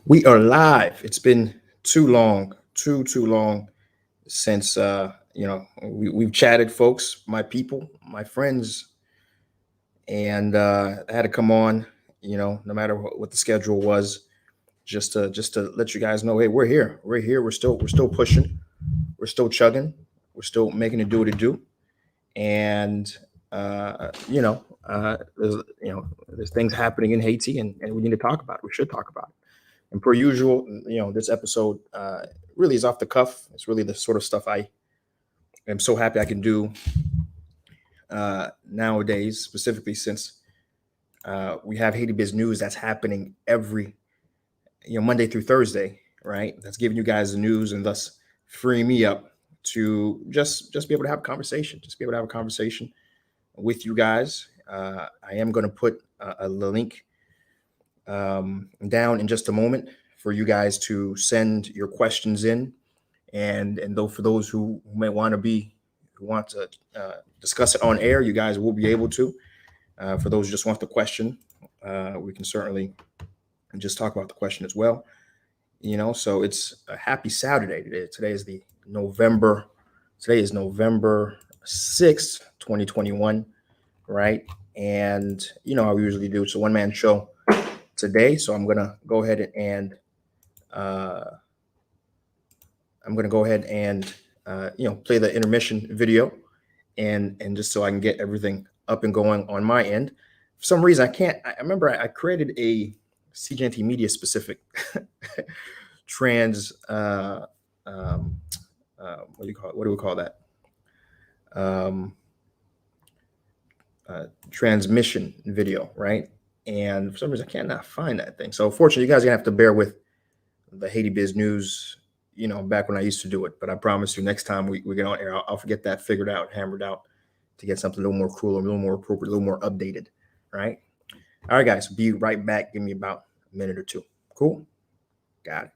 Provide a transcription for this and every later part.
We are live. It's been too long, too long since we've chatted, folks, my people, my friends, and I had to come on. No matter what the schedule was, just to let you guys know, hey, we're here. We're here. We're still pushing. We're still chugging. We're still making it do what it do. And there's things happening in Haiti, and we need to talk about it. We should talk about it. And per usual, this episode really is off the cuff. It's really the sort of stuff I am so happy I can do nowadays, specifically since we have Haiti Biz News that's happening every Monday through Thursday, right? That's giving you guys the news and thus freeing me up to just be able to have a conversation, just be able to have a conversation with you guys. I am going to put a link down in just a moment for you guys to send your questions in, and though for those who may want to discuss it on air, you guys will be able to. For those who just want the question, we can certainly just talk about the question as well. So it's a happy Saturday today. Today is November 6th, 2021, right? And how we usually do. It's a one-man show today, so I'm gonna go ahead and play the intermission video, and just so I can get everything up and going on my end. For some reason, I can't. I remember I created a SeeJeanty media specific trans. What do you call it? What do we call that? Transmission video, right? And for some reason, I cannot find that thing. So, fortunately, you guys are gonna have to bear with the Haiti Biz News, back when I used to do it. But I promise you, next time we get on air, I'll forget that figured out, hammered out, to get something a little more cool, a little more appropriate, a little more updated, right? All right, guys, be right back. Give me about a minute or two. Cool? Got it.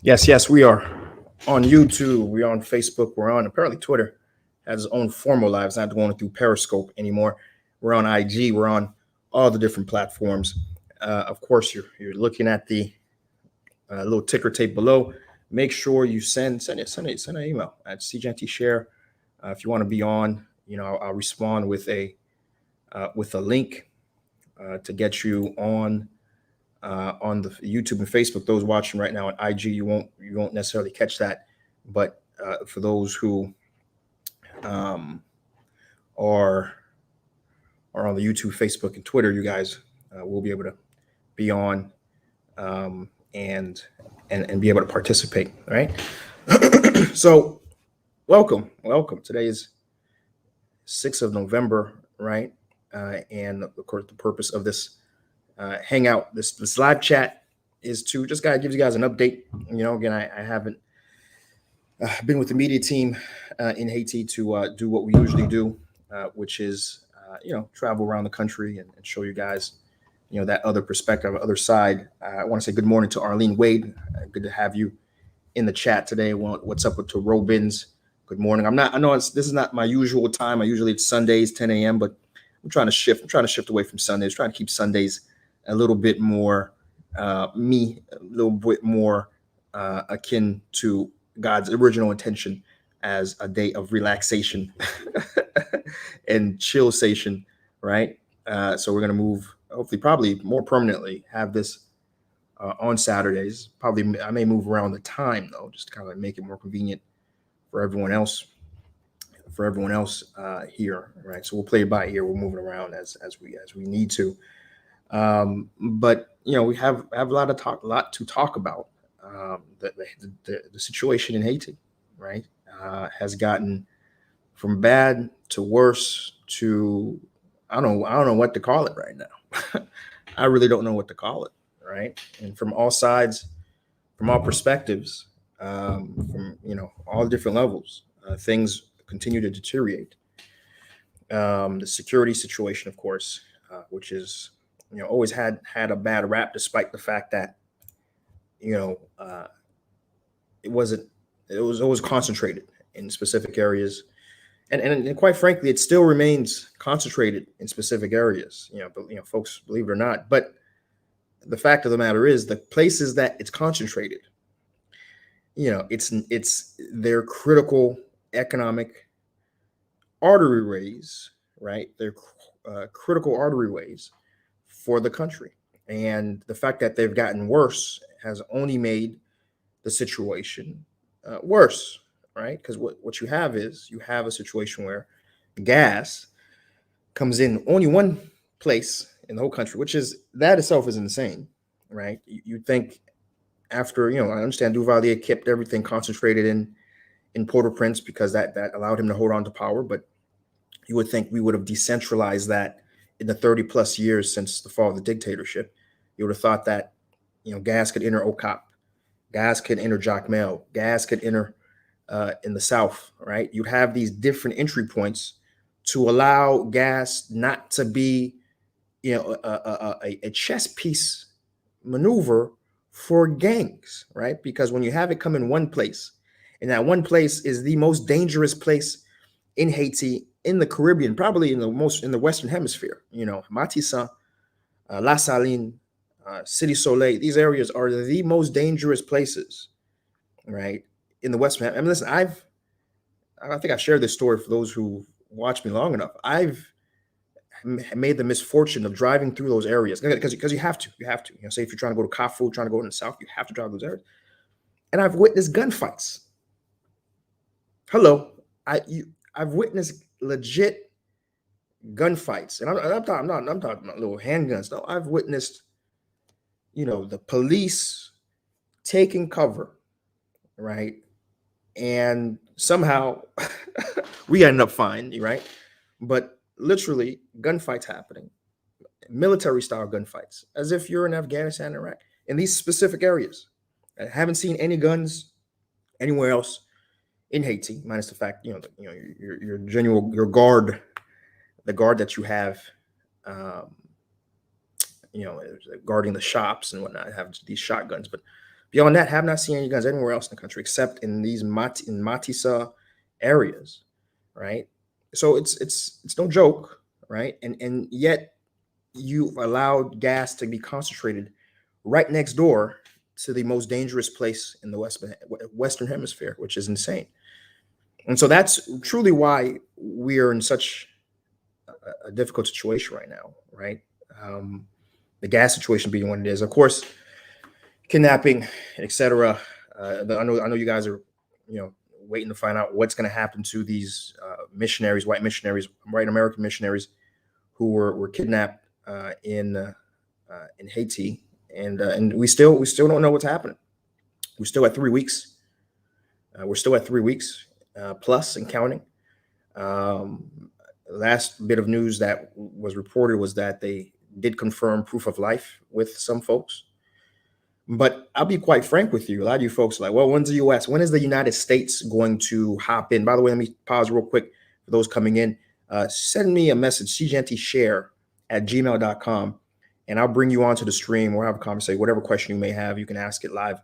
Yes, we are on YouTube. We're on Facebook. We're on apparently Twitter has its own formal lives, not going through Periscope anymore. We're on IG. We're on all the different platforms. Of course, you're looking at the little ticker tape below. Make sure you send an email at SeeJeanty share. If you want to be on, I'll respond with a link to get you on the YouTube and Facebook. Those watching right now on IG, you won't necessarily catch that, but for those who are on the YouTube, Facebook, and Twitter, you guys will be able to be on and be able to participate. All right. So welcome. Today is 6th of November, right? And of course, the purpose of this hangout, this live chat, is to just give you guys an update. Again, I haven't been with the media team in Haiti to do what we usually do, which is travel around the country and show you guys that other perspective, other side. I want to say good morning to Arlene Wade. Good to have you in the chat today. What's up with to Robins? Good morning. I know this is not my usual time. Usually it's Sundays, 10 a.m., but I'm trying to shift away from Sundays, trying to keep Sundays a little bit more a little bit more akin to God's original intention as a day of relaxation and chillsation, right? So we're going to move, hopefully, probably more permanently, have this on Saturdays. Probably I may move around the time, though, just to kind of make it more convenient for everyone else. Here, right? So we'll play it by ear. We're moving around as we need to. But we have a lot to talk about. The situation in Haiti, right, has gotten from bad to worse to I don't know what to call it right now. I really don't know what to call it, right? And from all sides, from all perspectives, from all different levels, things continue to deteriorate. The security situation, of course, which is always had a bad rap, despite the fact that it was always concentrated in specific areas, and quite frankly, it still remains concentrated in specific areas. But folks, believe it or not, but the fact of the matter is, the places that it's concentrated, it's their critical economic artery ways, right? They're critical artery ways for the country, and the fact that they've gotten worse has only made the situation worse, right? Because what you have is a situation where gas comes in only one place in the whole country, which is that itself is insane, right? You think after I understand Duvalier kept everything concentrated in Port-au-Prince because that allowed him to hold on to power, but you would think we would have decentralized that in the 30 plus years since the fall of the dictatorship. You would have thought that gas could enter OCOP, gas could enter Jacmel, gas could enter in the South, right? You'd have these different entry points to allow gas not to be, a chess piece maneuver for gangs, right? Because when you have it come in one place, and that one place is the most dangerous place in Haiti, in the Caribbean, probably in the Western Hemisphere, Matissan, La Saline, City Soleil, these areas are the most dangerous places, right, in the Western. I mean, listen, I think I've shared this story for those who watched me long enough. I've made the misfortune of driving through those areas because you have to. Say if you're trying to go to Kafu, trying to go in the South, you have to drive those areas. And I've witnessed gunfights. Hello, I've witnessed legit gunfights, and I'm talking about little handguns. No, I've witnessed, the police taking cover, right, and somehow we ended up fine, right? But literally, gunfights happening, military-style gunfights, as if you're in Afghanistan, Iraq, in these specific areas. I haven't seen any guns anywhere else in Haiti, minus the fact, your guard, the guard that you have, guarding the shops and whatnot, have these shotguns. But Beyond that, have not seen any guns anywhere else in the country except in these Matissa areas, right? So it's no joke, right? And yet you allowed gas to be concentrated right next door to the most dangerous place in the Western Hemisphere, which is insane. And so that's truly why we are in such a difficult situation right now, right? The gas situation being what it is, of course, kidnapping, etc. I know you guys are, waiting to find out what's going to happen to these missionaries, white missionaries, white American missionaries who were kidnapped in Haiti, and we still don't know what's happening. We're still at 3 weeks. We're still at 3 weeks plus and counting. Last bit of news that was reported was that they did confirm proof of life with some folks. But I'll be quite frank with you. A lot of you folks are like, well, when's the U.S.? When is the United States going to hop in? By the way, let me pause real quick for those coming in. Send me a message, SeeJeanty@gmail.com, and I'll bring you onto the stream. We'll have a conversation. Whatever question you may have, you can ask it live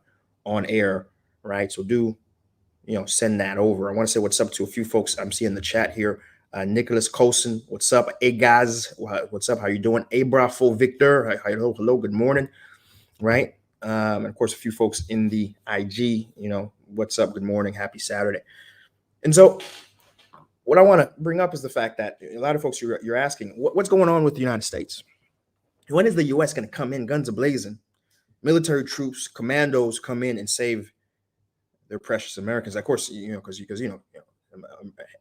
on air, right? So do, send that over. I want to say what's up to a few folks I'm seeing in the chat here. Nicholas Colson, what's up? Hey, guys, what's up? How you doing? Abrafo Victor, hello, good morning, right? And of course, a few folks in the IG, what's up? Good morning. Happy Saturday. And so what I want to bring up is the fact that a lot of folks you're asking, what's going on with the United States? When is the U.S. going to come in, guns a-blazing, military troops, commandos come in and save their precious Americans? Of course, because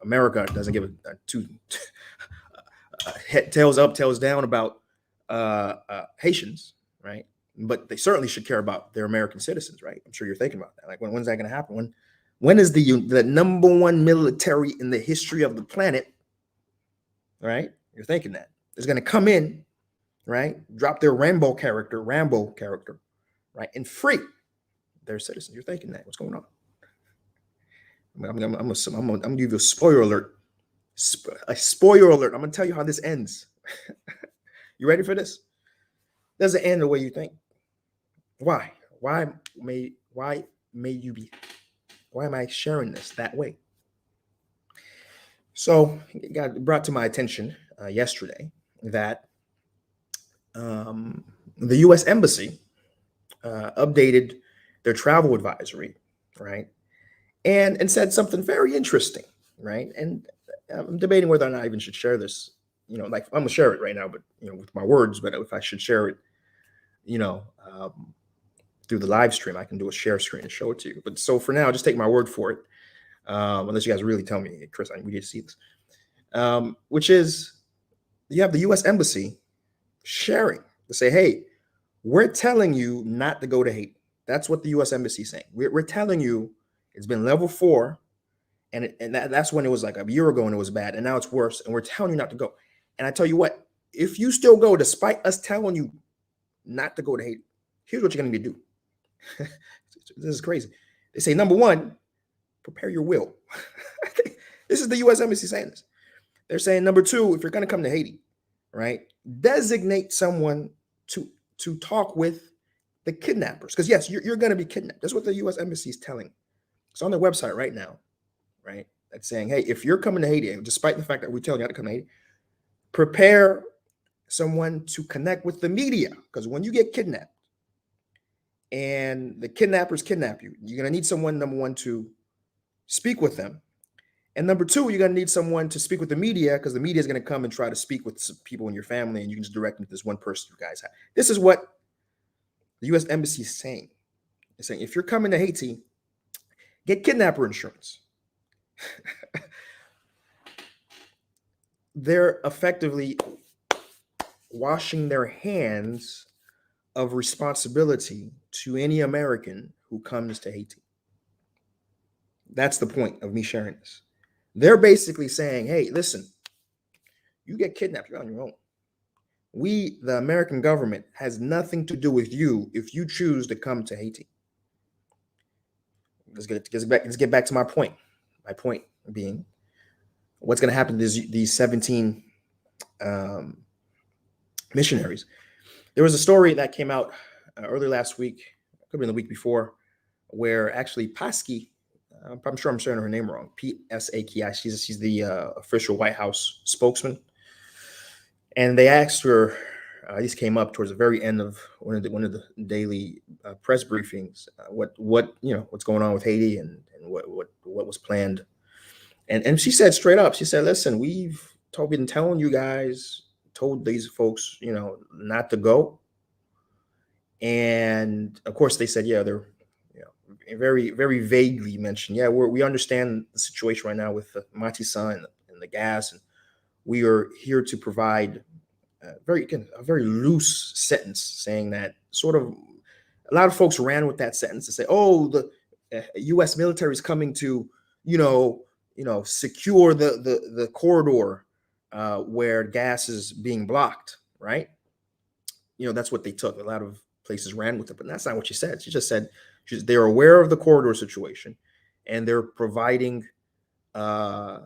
America doesn't give a two tails up, tails down about Haitians, right? But they certainly should care about their American citizens, right? I'm sure you're thinking about that. Like, when's that going to happen? When is the number one military in the history of the planet, right? You're thinking that is going to come in, right? Drop their Rambo character, right? And free their citizens. You're thinking that. What's going on? I'm gonna give you a spoiler alert. A spoiler alert. I'm gonna tell you how this ends. You ready for this? Doesn't end the way you think. Why? Why may you be? Why am I sharing this that way? So it got brought to my attention yesterday that the U.S. Embassy updated their travel advisory, right? And said something very interesting, right? And I'm debating whether or not I even should share this. Like, I'm gonna share it right now, but with my words. But if I should share it, through the live stream, I can do a share screen and show it to you. But so for now, just take my word for it, unless you guys really tell me, hey, Chris, we need to see this. Which is, you have the U.S. Embassy sharing to say, hey, we're telling you not to go to Haiti. That's what the U.S. Embassy is saying. We're telling you it's been level 4, and that's when it was like a year ago and it was bad, and now it's worse, and we're telling you not to go. And I tell you what, if you still go, despite us telling you not to go to Haiti, here's what you're going to do. This is crazy. They say, number one, prepare your will. This is the U.S. Embassy saying this. They're saying, number two, if you're going to come to Haiti, right, designate someone to talk with the kidnappers. Because, yes, you're going to be kidnapped. That's what the U.S. Embassy is telling. It's on their website right now, right? That's saying, hey, if you're coming to Haiti, despite the fact that we tell you not to come to Haiti, prepare someone to connect with the media. Because when you get kidnapped and the kidnappers kidnap you, you're going to need someone, number one, to speak with them. And number two, you're going to need someone to speak with the media, because the media is going to come and try to speak with some people in your family, and you can just direct them to this one person you guys have. This is what the U.S. Embassy is saying. It's saying, if you're coming to Haiti, get kidnapper insurance. They're effectively washing their hands of responsibility to any American who comes to Haiti. That's the point of me sharing this. They're basically saying, hey, listen, you get kidnapped, you're on your own. We, the American government, has nothing to do with you if you choose to come to Haiti. Let's get back to my point. My point being, what's going to happen to these 17 missionaries? There was a story that came out early last week could have been the week before, where actually Paski, I'm sure I'm saying her name wrong, Psaki, she's the official White House spokesman, and they asked her. These came up towards the very end of one of the daily press briefings. What's going on with Haiti and what was planned, and she said straight up, she said, "Listen, we've been telling you guys, told these folks, not to go." And of course, they said, yeah, they're very, very vaguely mentioned, yeah, we understand the situation right now with the Matissa and the gas, and we are here to provide a very loose sentence saying that sort of a lot of folks ran with that sentence to say, oh, the U.S. military is coming to, secure the corridor where gas is being blocked, right? That's what they took. A lot of places ran with it, but that's not what she said. She just said they're aware of the corridor situation, and they're providing a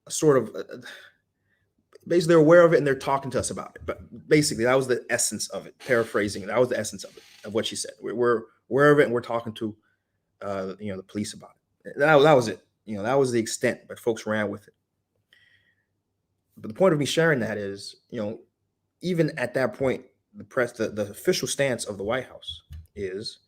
sort of basically they're aware of it and they're talking to us about it. But basically, that was the essence of it. Paraphrasing, that was the essence of it, of what she said. We're aware of it and we're talking to the police about it. That was it. That was the extent, but folks ran with it. But the point of me sharing that is, even at that point, the official stance of the White House is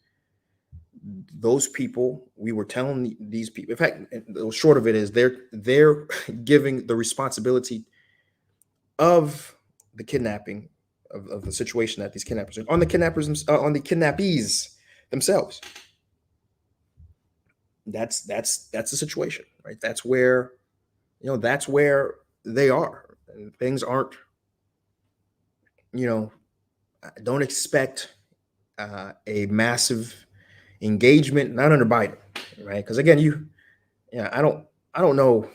those people, we were telling these people, in fact, the short of it is they're giving the responsibility of the kidnapping of the situation that these kidnappers are on the kidnappees themselves. That's the situation, right? That's where they are. And things aren't, don't expect a massive engagement, not under Biden, right? Because again, I don't know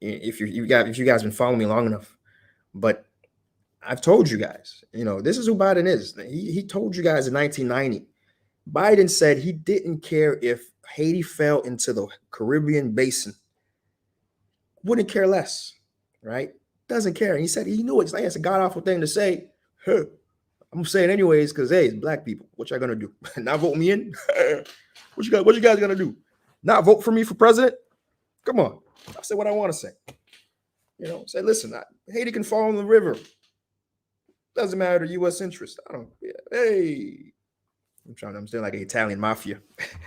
if you guys been following me long enough, but I've told you guys, this is who Biden is. He told you guys in 1990, Biden said he didn't care if Haiti fell into the Caribbean basin, wouldn't care less, right? Doesn't care. And he said he knew it. It's a god awful thing to say. Huh. I'm saying anyways because hey, it's black people. What y'all gonna do? Not vote me in? What you guys gonna do? Not vote for me for president? Come on. I say what I want to say. Say, listen, Haiti can fall in the river. Doesn't matter to U.S. interest. I don't. Yeah. Hey, I'm still like an Italian mafia.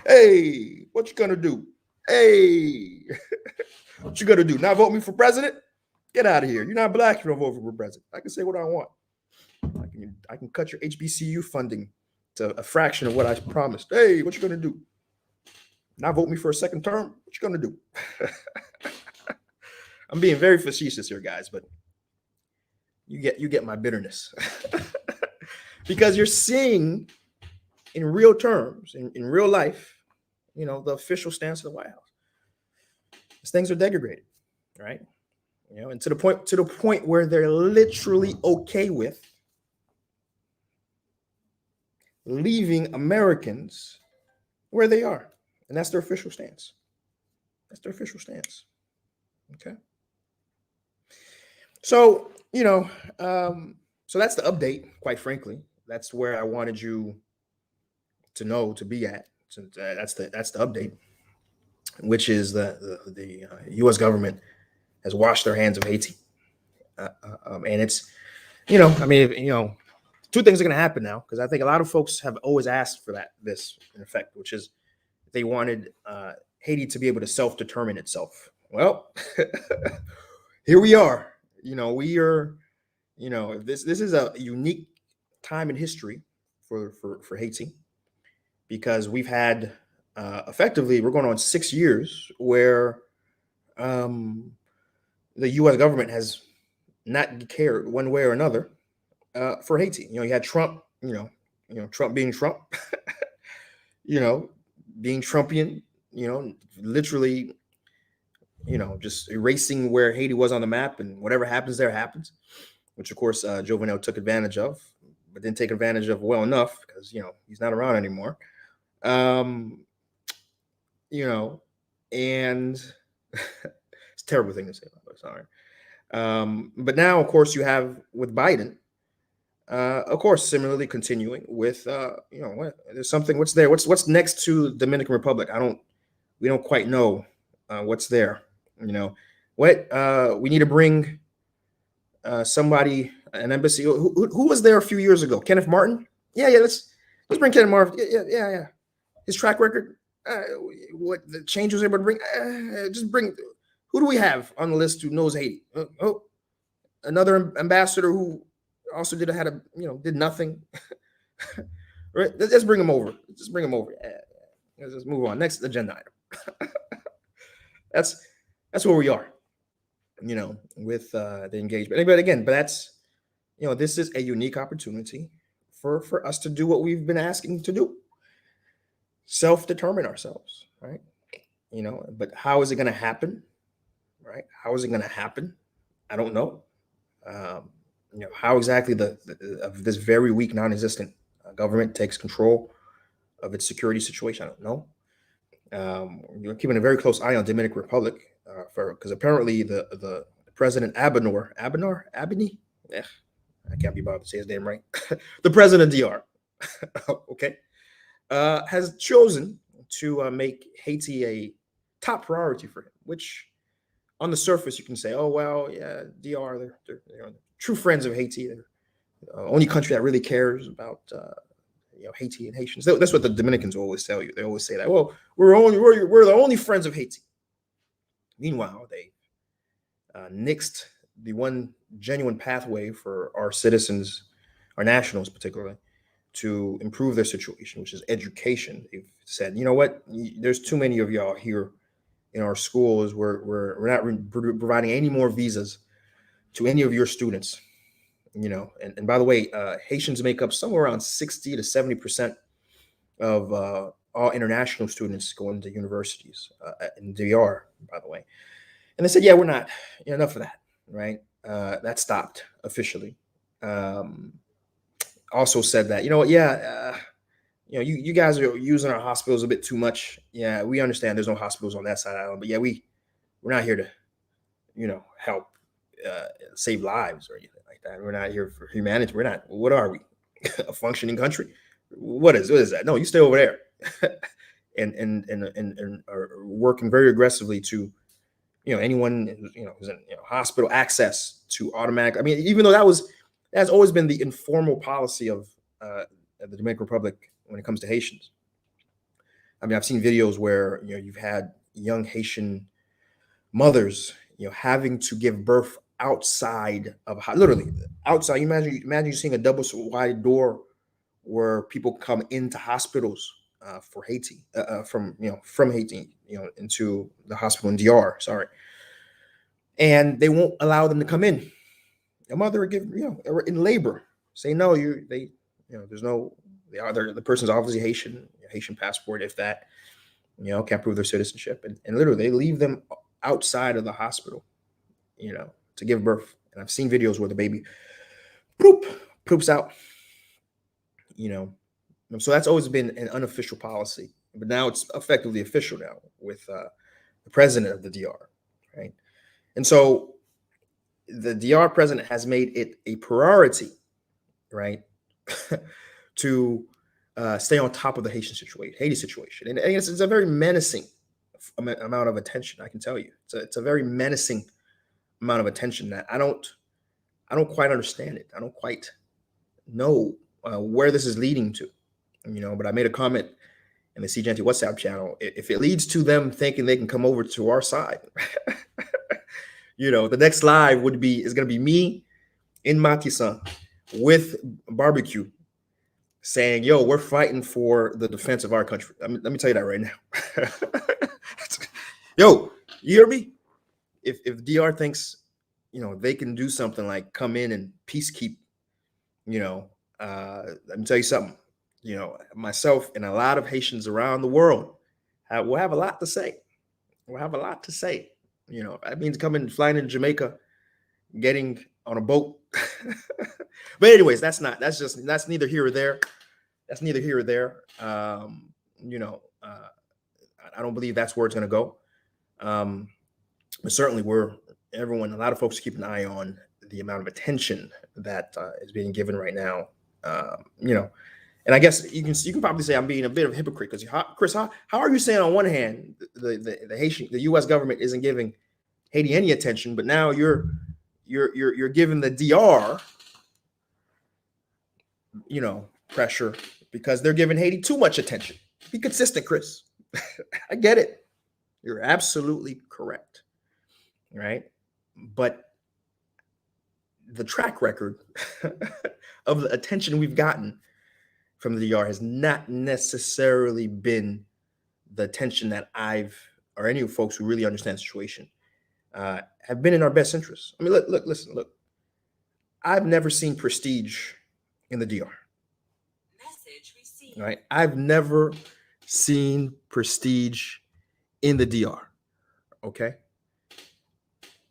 Hey, what you gonna do? Hey, what you gonna do? Not vote me for president? Get out of here. You're not black. You don't vote for president. I can say what I want. I can cut your HBCU funding to a fraction of what I promised. Hey, what you gonna do? Not vote me for a second term? What you gonna do? I'm being very facetious here, guys, but you get my bitterness because you're seeing in real terms, in real life, the official stance of the White House. These things are degraded, right? And to the point where they're literally okay with leaving Americans where they are. And that's their official stance. That's their official stance. Okay. So, so that's the update, quite frankly. That's where I wanted you to know, to be at. So that's the update, which is the U.S. government has washed their hands of Haiti. And it's, two things are going to happen now, because I think a lot of folks have always asked for this in effect, which is they wanted Haiti to be able to self-determine itself. Well, here we are. We are, this is a unique time in history for Haiti, because we've had effectively, we're going on 6 years where the U.S. government has not cared one way or another for Haiti. You had Trump, Trump being Trump, being Trumpian, literally, just erasing where Haiti was on the map, and whatever happens there happens, which of course Jovenel took advantage of, but didn't take advantage of well enough because, he's not around anymore. And it's a terrible thing to say, but sorry. But now, of course, you have with Biden, Of course, similarly continuing with there's something. What's there? What's next to Dominican Republic? We don't quite know what's there. You know, what we need to bring somebody, an embassy. Who was there a few years ago? Kenneth Martin. Yeah. Let's bring Kenneth Martin. Yeah. His track record. What the change was able to bring? Just bring. Who do we have on the list who knows Haiti? Another ambassador who also did nothing. Right? Let's bring him over. Just bring him over. Let's just move on. Next agenda item. That's where we are. With the engagement. But that's this is a unique opportunity for us to do what we've been asking to do. Self-determine ourselves, right? But how is it going to happen? Right? How is it going to happen? I don't know. How exactly of this very weak, non-existent government takes control of its security situation, I don't know. You're keeping a very close eye on Dominican Republic because apparently the president Abini, I can't be bothered to say his name right. The president of DR, okay, has chosen to make Haiti a top priority for him, which on the surface you can say, oh well, yeah, DR, they're true friends of Haiti. They're the only country that really cares about Haiti and Haitians. That's what the Dominicans always tell you. They always say that. Well, we're the only friends of Haiti. Meanwhile, they nixed the one genuine pathway for our citizens, our nationals particularly, to improve their situation, which is education. They've said, you know what? There's too many of y'all here in our schools. We're not providing any more visas to any of your students. And by the way, Haitians make up somewhere around 60 to 70% of all international students going to universities in DR, by the way. And they said, yeah, we're not enough of that, right? That stopped officially. Also said that, you guys are using our hospitals a bit too much. Yeah, we understand there's no hospitals on that side of the island, but yeah, we're not here to, help save lives or anything like that. We're not here for humanity. We're not. What are we? A functioning country? What is that? No, you stay over there, and are working very aggressively to, anyone who's in hospital access to automatic. I mean, even though that's always been the informal policy of the Dominican Republic when it comes to Haitians. I mean, I've seen videos where you've had young Haitian mothers having to give birth outside of literally outside. You imagine you seeing a double wide door where people come into hospitals for Haiti from Haiti into the hospital in DR. Sorry, and they won't allow them to come in. A mother would give in labor say no. There's no the person's obviously Haitian passport, if that can't prove their citizenship, and literally they leave them outside of the hospital to give birth. And I've seen videos where the baby poops out. So that's always been an unofficial policy, but now it's effectively official now with the president of the DR, right? And so the DR president has made it a priority, right, to stay on top of the Haiti situation. And it's a very menacing amount of attention, I can tell you. It's a very menacing amount of attention that I don't quite understand it. I don't quite know where this is leading to, but I made a comment in the SeeJeanty WhatsApp channel. If it leads to them thinking they can come over to our side, the next live is going to be me in Matisan with barbecue saying, yo, we're fighting for the defense of our country. Let me tell you that right now. Yo, you hear me? If DR thinks, they can do something like come in and peacekeep, let me tell you something, myself and a lot of Haitians around the world will have a lot to say. We'll have a lot to say. That means flying in Jamaica, getting on a boat. But anyways, that's neither here or there. That's neither here or there. I don't believe that's where it's going to go. But certainly a lot of folks keep an eye on the amount of attention that is being given right now. You know, and I guess you can probably say I'm being a bit of a hypocrite because Chris, how are you saying on one hand the U.S. government isn't giving Haiti any attention, but now you're giving the DR, you know, pressure because they're giving Haiti too much attention. Be consistent, Chris. I get it. You're absolutely correct, right? But the track record of the attention we've gotten from the DR has not necessarily been the attention that I've, or any of folks who really understand the situation, have been in our best interests. I mean, listen. I've never seen prestige in the DR. Message received. Right? I've never seen prestige in the DR. Okay.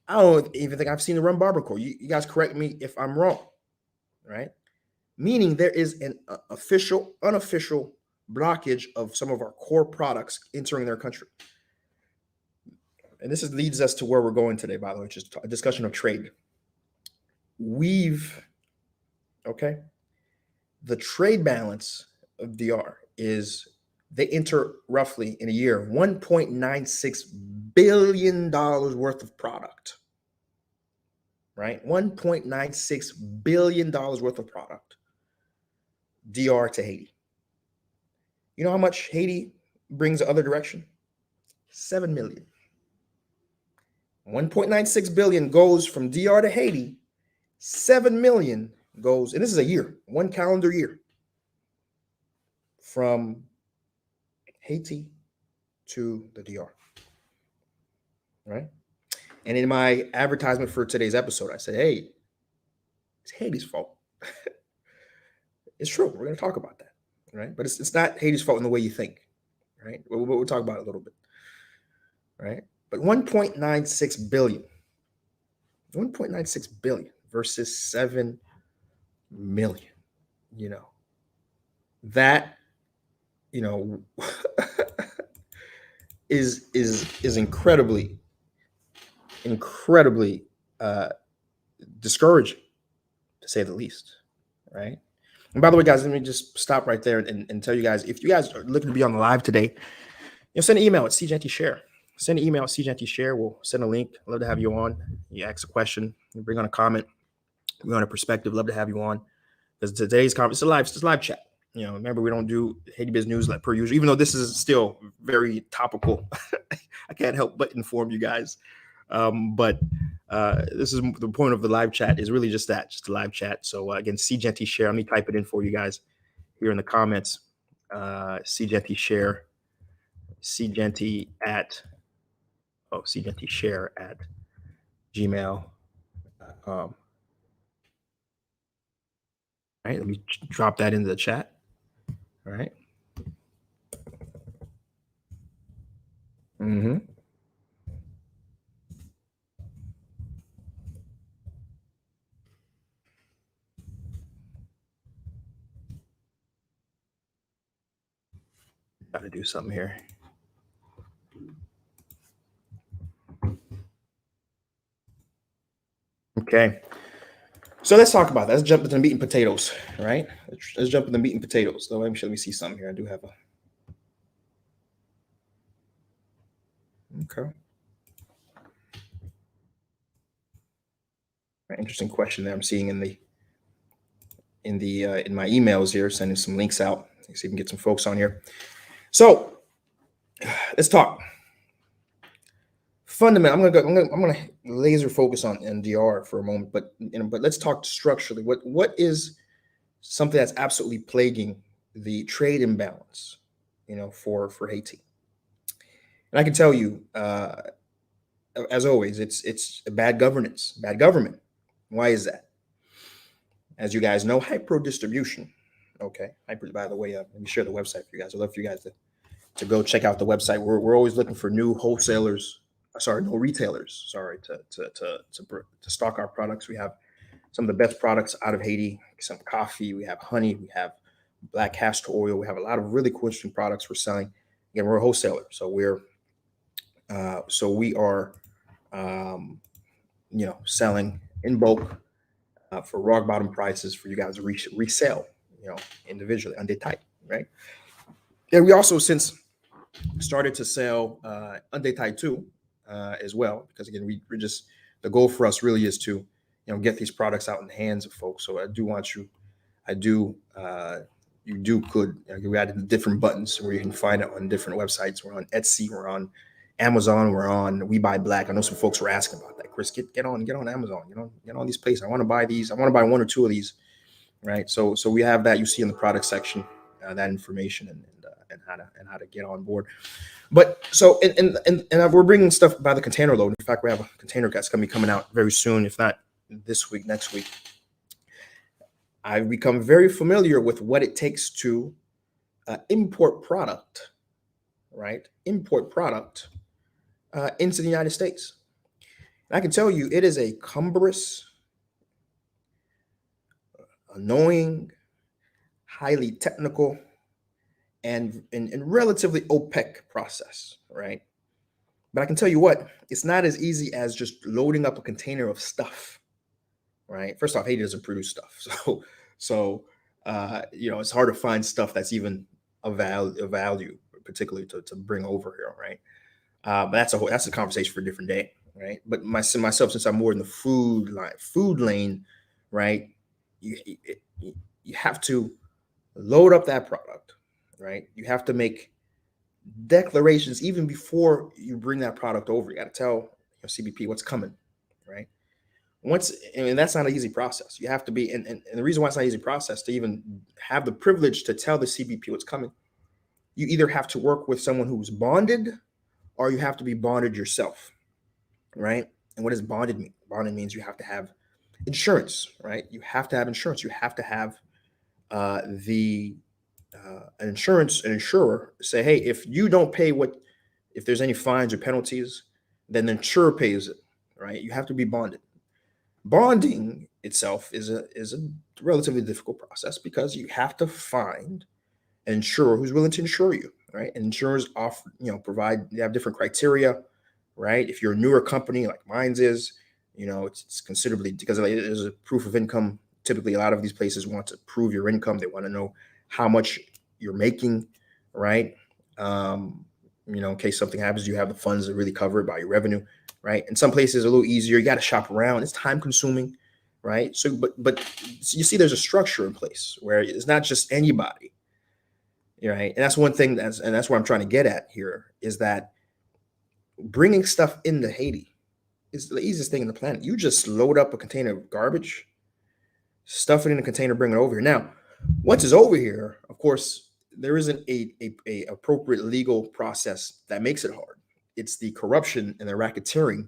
I don't even think I've seen the rum barbacoa. You guys correct me if I'm wrong. Right? Meaning there is an unofficial blockage of some of our core products entering their country. And this leads us to where we're going today, by the way, which is a discussion of trade. The trade balance of DR is they enter roughly in a year $1.96 billion worth of product, right? $1.96 billion worth of product, DR to Haiti. You know how much Haiti brings the other direction? 7 million. 1.96 billion goes from DR to Haiti. 7 million goes, and this is a year, one calendar year, from Haiti to the DR, right? And in my advertisement for today's episode, I said, hey, it's Haiti's fault. It's true. We're going to talk about that, right? But it's not Haiti's fault in the way you think, right? We'll talk about it a little bit, right? But 1.96 billion versus 7 million, you know, that, you know, is incredibly discouraging, to say the least, right? And by the way, guys, let me just stop right there and tell you guys, if you guys are looking to be on the live today, you know, send an email at SeeJeanty Share. Send an email at SeeJeanty Share. We'll send a link. I'd love to have you on. You ask a question, you bring on a comment, bring on a perspective. Love to have you on, because today's conference is a live chat. You know, remember, we don't do Haiti Biz News like per usual, even though this is still very topical. I can't help but inform you guys. But this is the point of the live chat, is really just that, just a live chat. So again, SeeJeanty Share. Let me type it in for you guys here in the comments. SeeJeanty Share. SeeJeanty Share at gmail.com. All right, let me drop that into the chat. All right. Got to do something here. Okay. So let's talk about that. Let's jump into the meat and potatoes, right? Let's jump into the meat and potatoes. So let me see something here. I do have a. Okay. Interesting question there. I'm seeing in my emails here, sending some links out. Let's see if we can get some folks on here. So let's talk. Fundamental. I'm gonna laser focus on DR for a moment, but let's talk structurally. What is something that's absolutely plaguing the trade imbalance, you know, for Haiti? And I can tell you, as always, it's bad governance, bad government. Why is that? As you guys know, hyper distribution. Okay, hyper. By the way, let me share the website for you guys. I'd love for you guys to go check out the website. We're always looking for new wholesalers. No retailers. To stock our products. We have some of the best products out of Haiti. Some coffee. We have honey. We have black castor oil. We have a lot of really cool, interesting products we're selling. Again, we're a wholesaler, so we are, you know, selling in bulk for rock bottom prices for you guys to resell, individually on the type, right? And we also since started to sell on the type too, as well, because again, we're just, the goal for us really is to, get these products out in the hands of folks. So you do could, we added different buttons where you can find it on different websites. We're on Etsy, we're on Amazon, we're on We Buy Black. I know some folks were asking about that. Chris, get on Amazon, get on these places. I want to buy these. I want to buy one or two of these, right? So we have that. You see in the product section, that information and how to get on board. But so and we're bringing stuff by the container load. In fact, we have a container that's going to be coming out very soon, if not this week, next week. I've become very familiar with what it takes to import product, right? Import product into the United States. And I can tell you, it is a cumbrous, annoying, highly technical, and relatively opaque process, right? But I can tell you what, it's not as easy as just loading up a container of stuff, right? First off, Haiti doesn't produce stuff, so it's hard to find stuff that's even of value, particularly to bring over here, right? But that's a conversation for a different day, right? But myself, since I'm more in the food lane, right? You have to load up that product, right? You have to make declarations even before you bring that product over. You got to tell your CBP what's coming, right? And that's not an easy process. You have to be, and the reason why it's not an easy process to even have the privilege to tell the CBP what's coming, you either have to work with someone who's bonded or you have to be bonded yourself, right? And what does bonded mean? Bonded means you have to have insurance, right? You have to have insurance. You have to have an insurer say, hey, if you don't pay if there's any fines or penalties, then the insurer pays it, right? You have to be bonded. Bonding itself is a relatively difficult process because you have to find an insurer who's willing to insure you, right? And insurers offer, they have different criteria, right? If you're a newer company like mine's is, it's considerably, because there's a proof of income. Typically, a lot of these places want to prove your income. They want to know how much you're making, right? In case something happens, you have the funds to really cover it by your revenue, right? And some places are a little easier. You got to shop around. It's time consuming, right? So, but you see, there's a structure in place where it's not just anybody, right? And that's one thing that's what I'm trying to get at here is that bringing stuff into Haiti is the easiest thing on the planet. You just load up a container of garbage, stuff it in a container, bring it over here. Now, once it's over here, of course, there isn't a appropriate legal process that makes it hard. It's the corruption and the racketeering,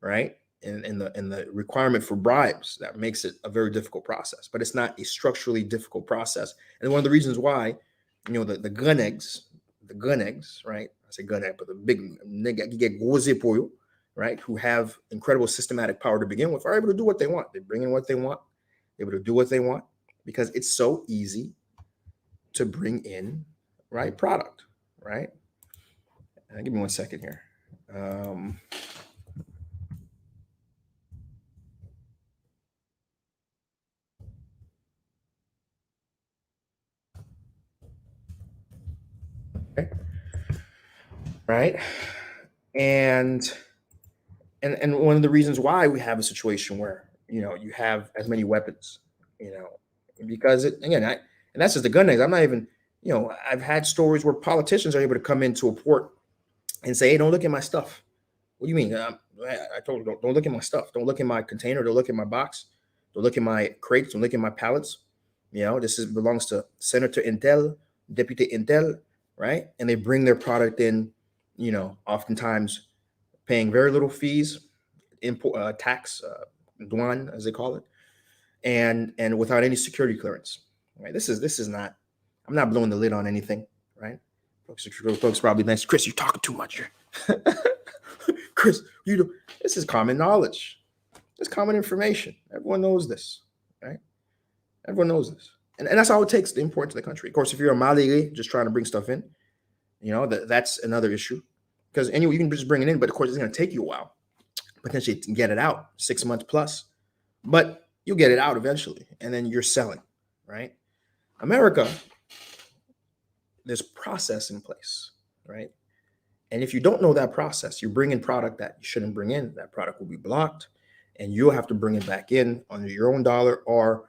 right? And the requirement for bribes that makes it a very difficult process. But it's not a structurally difficult process. And one of the reasons why, the gun eggs, right? I say gun egg, but the big nigga you get gros épaules, right? Who have incredible systematic power to begin with, are able to do what they want. They bring in what they want, able to do what they want, because it's so easy to bring in, right, product, right? Give me 1 second here. Okay. Right. And one of the reasons why we have a situation where, you have as many weapons, because and that's just the gun names. I'm not even, I've had stories where politicians are able to come into a port and say, hey, don't look at my stuff. What do you mean? I told you, don't look at my stuff. Don't look at my container. Don't look at my box. Don't look at my crates. Don't look at my pallets. This belongs to Senator Intel, Deputy Intel, right? And they bring their product in, oftentimes paying very little fees, import tax, douane, as they call it, and without any security clearance. Right? This is not. I'm not blowing the lid on anything, right? Folks probably next, Chris, you're talking too much. Chris, this is common knowledge. It's common information. Everyone knows this, right? Everyone knows this. And that's all it takes to import to the country. Of course, if you're a Mali just trying to bring stuff in, that's another issue. Because anyway, you can just bring it in, but of course, it's going to take you a while, potentially to get it out, 6 months plus. But you'll get it out eventually, and then you're selling, right? America, there's process in place, right? And if you don't know that process, you bring in product that you shouldn't bring in, that product will be blocked, and you'll have to bring it back in under your own dollar, or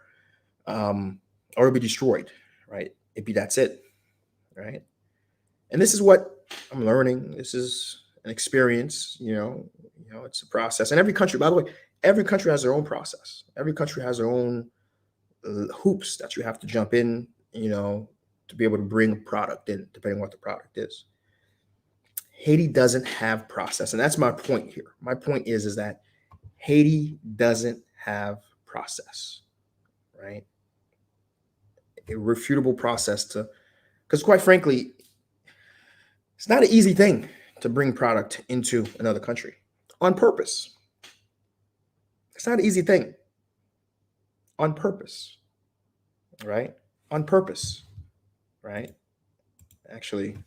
it'll be destroyed, right? That's it, right? And this is what I'm learning. This is an experience, it's a process. And every country, by the way, every country has their own process. Every country has their own hoops that you have to jump in, to be able to bring a product in, depending on what the product is. Haiti doesn't have process. And that's my point here. My point is that Haiti doesn't have process, right? A refutable process because quite frankly, it's not an easy thing to bring product into another country on purpose. It's not an easy thing on purpose, right? On purpose, right? Actually,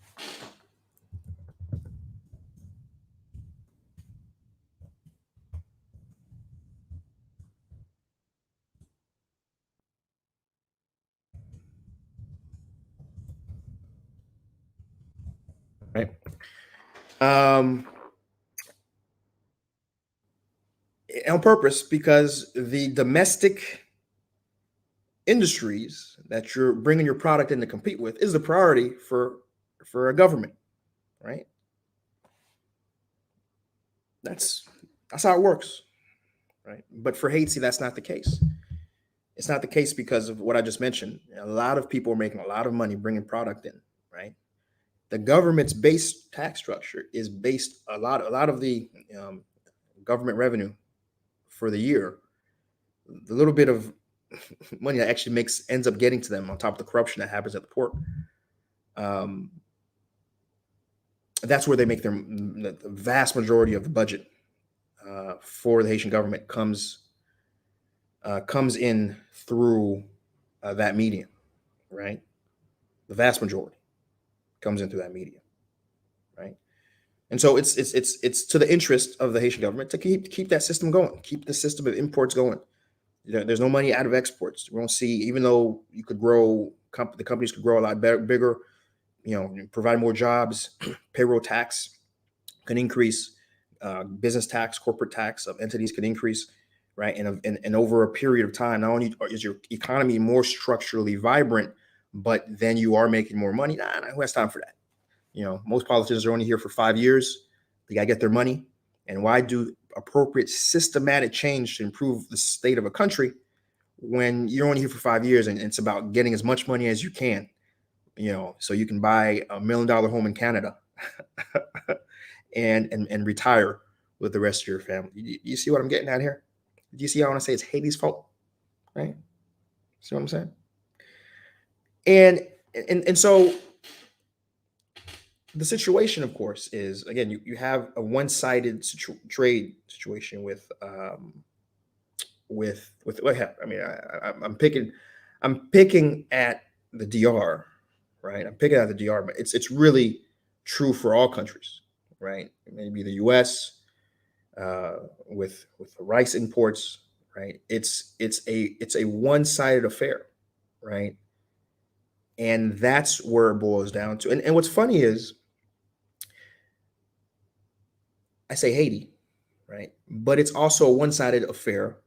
right? On purpose, because the domestic industries that you're bringing your product in to compete with is the priority for a government, right? That's how it works, right? But for Haiti, that's not the case. It's not the case because of what I just mentioned. A lot of people are making a lot of money bringing product in, right? The government's base tax structure is based a lot of the government revenue for the year. The little bit of money that actually ends up getting to them on top of the corruption that happens at the port. That's where they make the vast majority of the budget for the Haitian government comes in through that medium, right? The vast majority comes in through that medium, right? And so it's to the interest of the Haitian government to keep that system going, keep the system of imports going. There's no money out of exports. We don't see, even though you could grow, the companies could grow a lot bigger, provide more jobs, payroll tax can increase, business tax, corporate tax of entities can increase, right? And over a period of time, not only is your economy more structurally vibrant, but then you are making more money. Nah, who has time for that? Most politicians are only here for 5 years. They got to get their money. And why do appropriate systematic change to improve the state of a country when you're only here for 5 years and it's about getting as much money as you can, so you can buy $1 million home in Canada and retire with the rest of your family. You see what I'm getting at here? Do you see how I want to say it's Haiti's fault, right? See what I'm saying? And so the situation, of course, is, again, you have a one-sided trade situation with what happened. I mean, I'm picking at the DR, right? I'm picking at the DR, but it's really true for all countries, right? Maybe the U.S. With the rice imports, right? It's a one-sided affair, right? And that's where it boils down to. And what's funny is, I say Haiti, right? But it's also a one-sided affair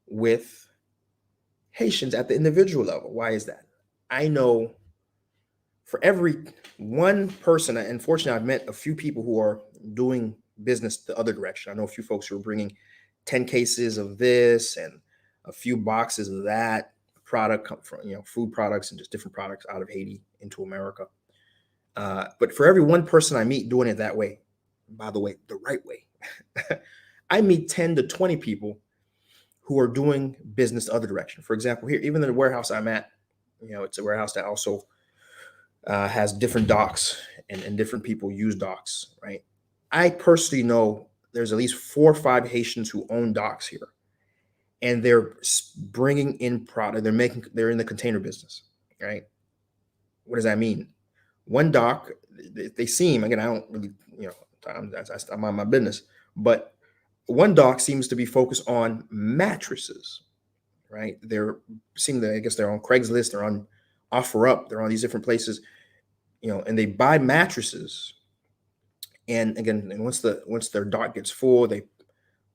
with Haitians at the individual level. Why is that? I know for every one person, unfortunately, I've met a few people who are doing business the other direction. I know a few folks who are bringing 10 cases of this and a few boxes of that product from, food products and just different products out of Haiti into America. But for every one person I meet doing it that way, by the way, the right way, I meet 10 to 20 people who are doing business the other direction. For example, here, even in the warehouse I'm at, it's a warehouse that also has different docks and different people use docks, right? I personally know there's at least 4 or 5 Haitians who own docks here, and they're bringing in product. They're in the container business, right? What does that mean? One dock, they seem, again, I don't really, I'm on my business, but one doc seems to be focused on mattresses, right? I guess they're on Craigslist, they're on OfferUp, they're on these different places, and they buy mattresses. And again, and once their dock gets full, they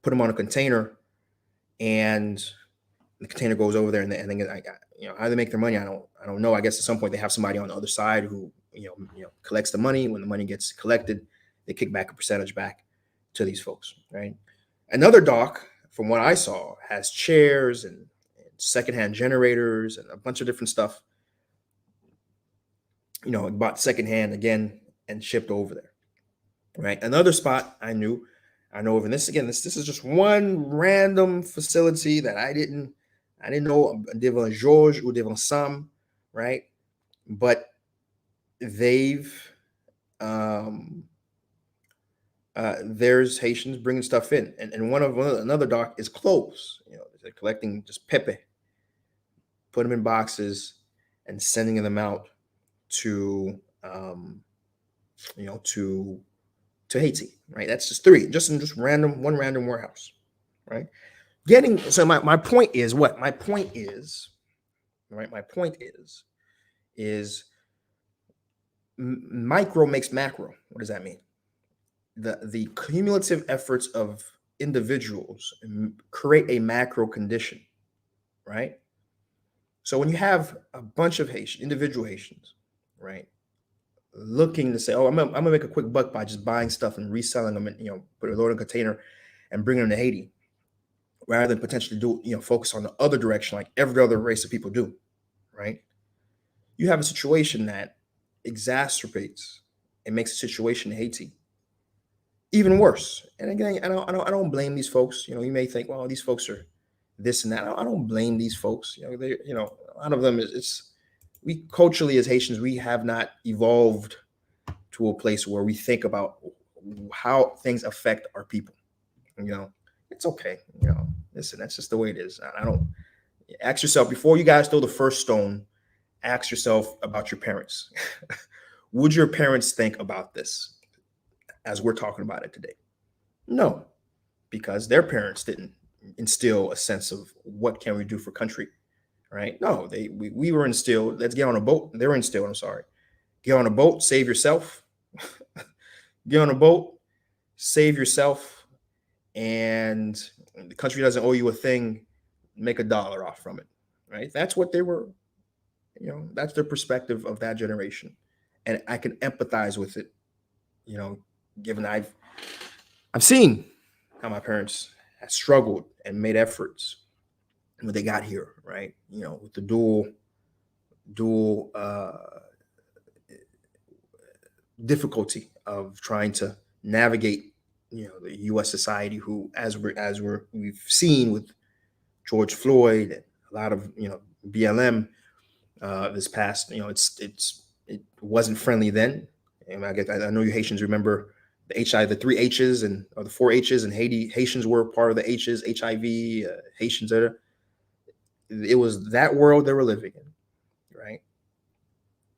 put them on a container, and the container goes over there, and then how they make their money, I don't know. I guess at some point they have somebody on the other side who collects the money. When the money gets collected, they kick back a percentage back to these folks, right? Another dock, from what I saw, has chairs and secondhand generators and a bunch of different stuff, bought secondhand again and shipped over there, right? Another spot I know of, and this is just one random facility that I didn't know devant Georges or devant Sam, right? But they've there's Haitians bringing stuff in, and another dock is clothes. They're collecting just pepe, put them in boxes, and sending them out to to Haiti, right? That's just three, just one random warehouse, right? So my point is what? My point is, right? My point is micro makes macro. What does that mean? The cumulative efforts of individuals create a macro condition, right? So when you have a bunch of individual Haitians, right, looking to say, oh, I'm gonna make a quick buck by just buying stuff and reselling them, and put a load in a container and bringing them to Haiti, rather than potentially focus on the other direction like every other race of people do, right? You have a situation that exacerbates and makes the situation in Haiti even worse. And again, I don't blame these folks. You may think, well, these folks are this and that. I don't blame these folks. A lot of them we culturally as Haitians, we have not evolved to a place where we think about how things affect our people. It's okay. Listen, that's just the way it is. I don't ask yourself before you guys throw the first stone, ask yourself about your parents. Would your parents think about this as we're talking about it today? No, because their parents didn't instill a sense of what can we do for country, right? No, we were instilled, let's get on a boat. They were instilled, I'm sorry. Get on a boat, save yourself. Get on a boat, save yourself, and the country doesn't owe you a thing, make $1 off from it, right? That's what they were, that's their perspective of that generation. And I can empathize with it, given I've seen how my parents have struggled and made efforts when they got here, right? With the dual difficulty of trying to navigate, the U.S. society, who, as we've seen with George Floyd and a lot of BLM this past, it wasn't friendly then. And I know you Haitians remember the 3 H's or the 4 H's, and Haitians were part of the H's, HIV, Haitians. It was that world they were living in, right?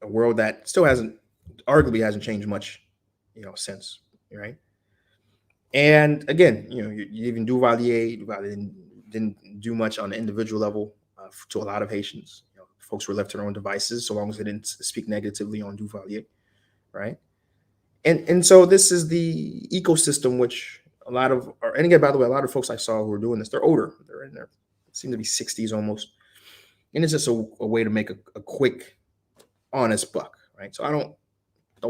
A world that still arguably hasn't changed much, since, right? And again, you even Duvalier didn't do much on the individual level to a lot of Haitians. Folks were left to their own devices so long as they didn't speak negatively on Duvalier, right? And so this is the ecosystem which and again, by the way, a lot of folks I saw who were doing this, they're older. They're in their, seem to be 60s almost. And it's just a way to make a quick, honest buck, right? So I don't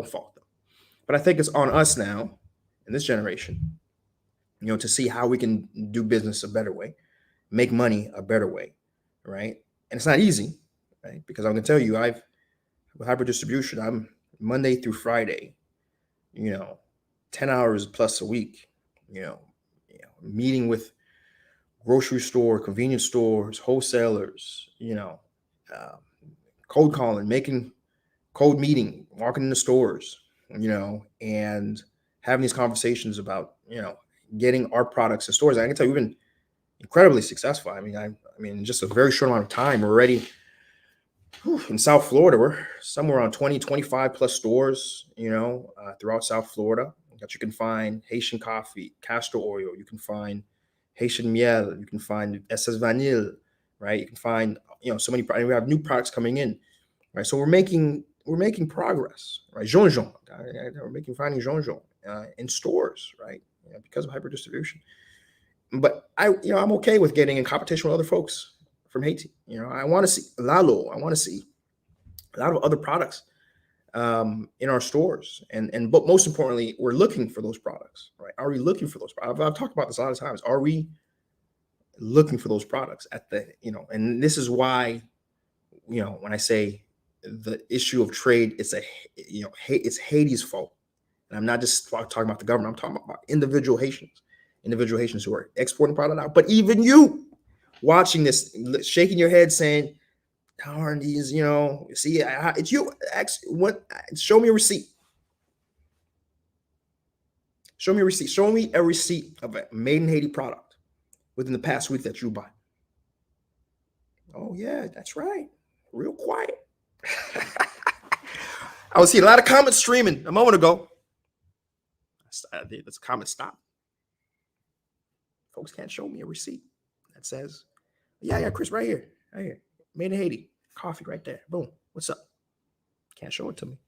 fault them. But I think it's on us now in this generation, to see how we can do business a better way, make money a better way, right? And it's not easy, right? Because I'm gonna tell you, with hyper distribution, I'm Monday through Friday, 10 hours plus a week, meeting with grocery store, convenience stores, wholesalers, cold calling, making cold meeting, walking in the stores, and having these conversations about, getting our products in stores. I can tell you, we've been incredibly successful. I mean, in just a very short amount of time, we're already in South Florida. We're somewhere around 20, 25 plus stores, throughout South Florida. that you can find Haitian coffee, castor oil. You can find Haitian miel. You can find SS vanille, right? You can find, so many. And we have new products coming in, right? So we're making progress, right? Jean, we're finding Jean in stores, right? Because of hyper distribution. But I'm okay with getting in competition with other folks from Haiti. I want to see Lalo. I want to see a lot of other products in our stores, but most importantly, we're looking for those products, right? Are we looking for those products? I've talked about this a lot of times. Are we looking for those products at the, and this is why, when I say the issue of trade, it's it's Haiti's fault. And I'm not just talking about the government. I'm talking about individual Haitians who are exporting product out. But even you watching this, shaking your head saying, darn these, see, it's you. Show me a receipt. Show me a receipt. Show me a receipt of a made in Haiti product within the past week that you buy. Oh, yeah, that's right. Real quiet. I was seeing a lot of comments streaming a moment ago. This comment stopped. Folks can't show me a receipt that says, yeah, Chris, right here. Made in Haiti. Coffee right there. Boom. What's up? Can't show it to me.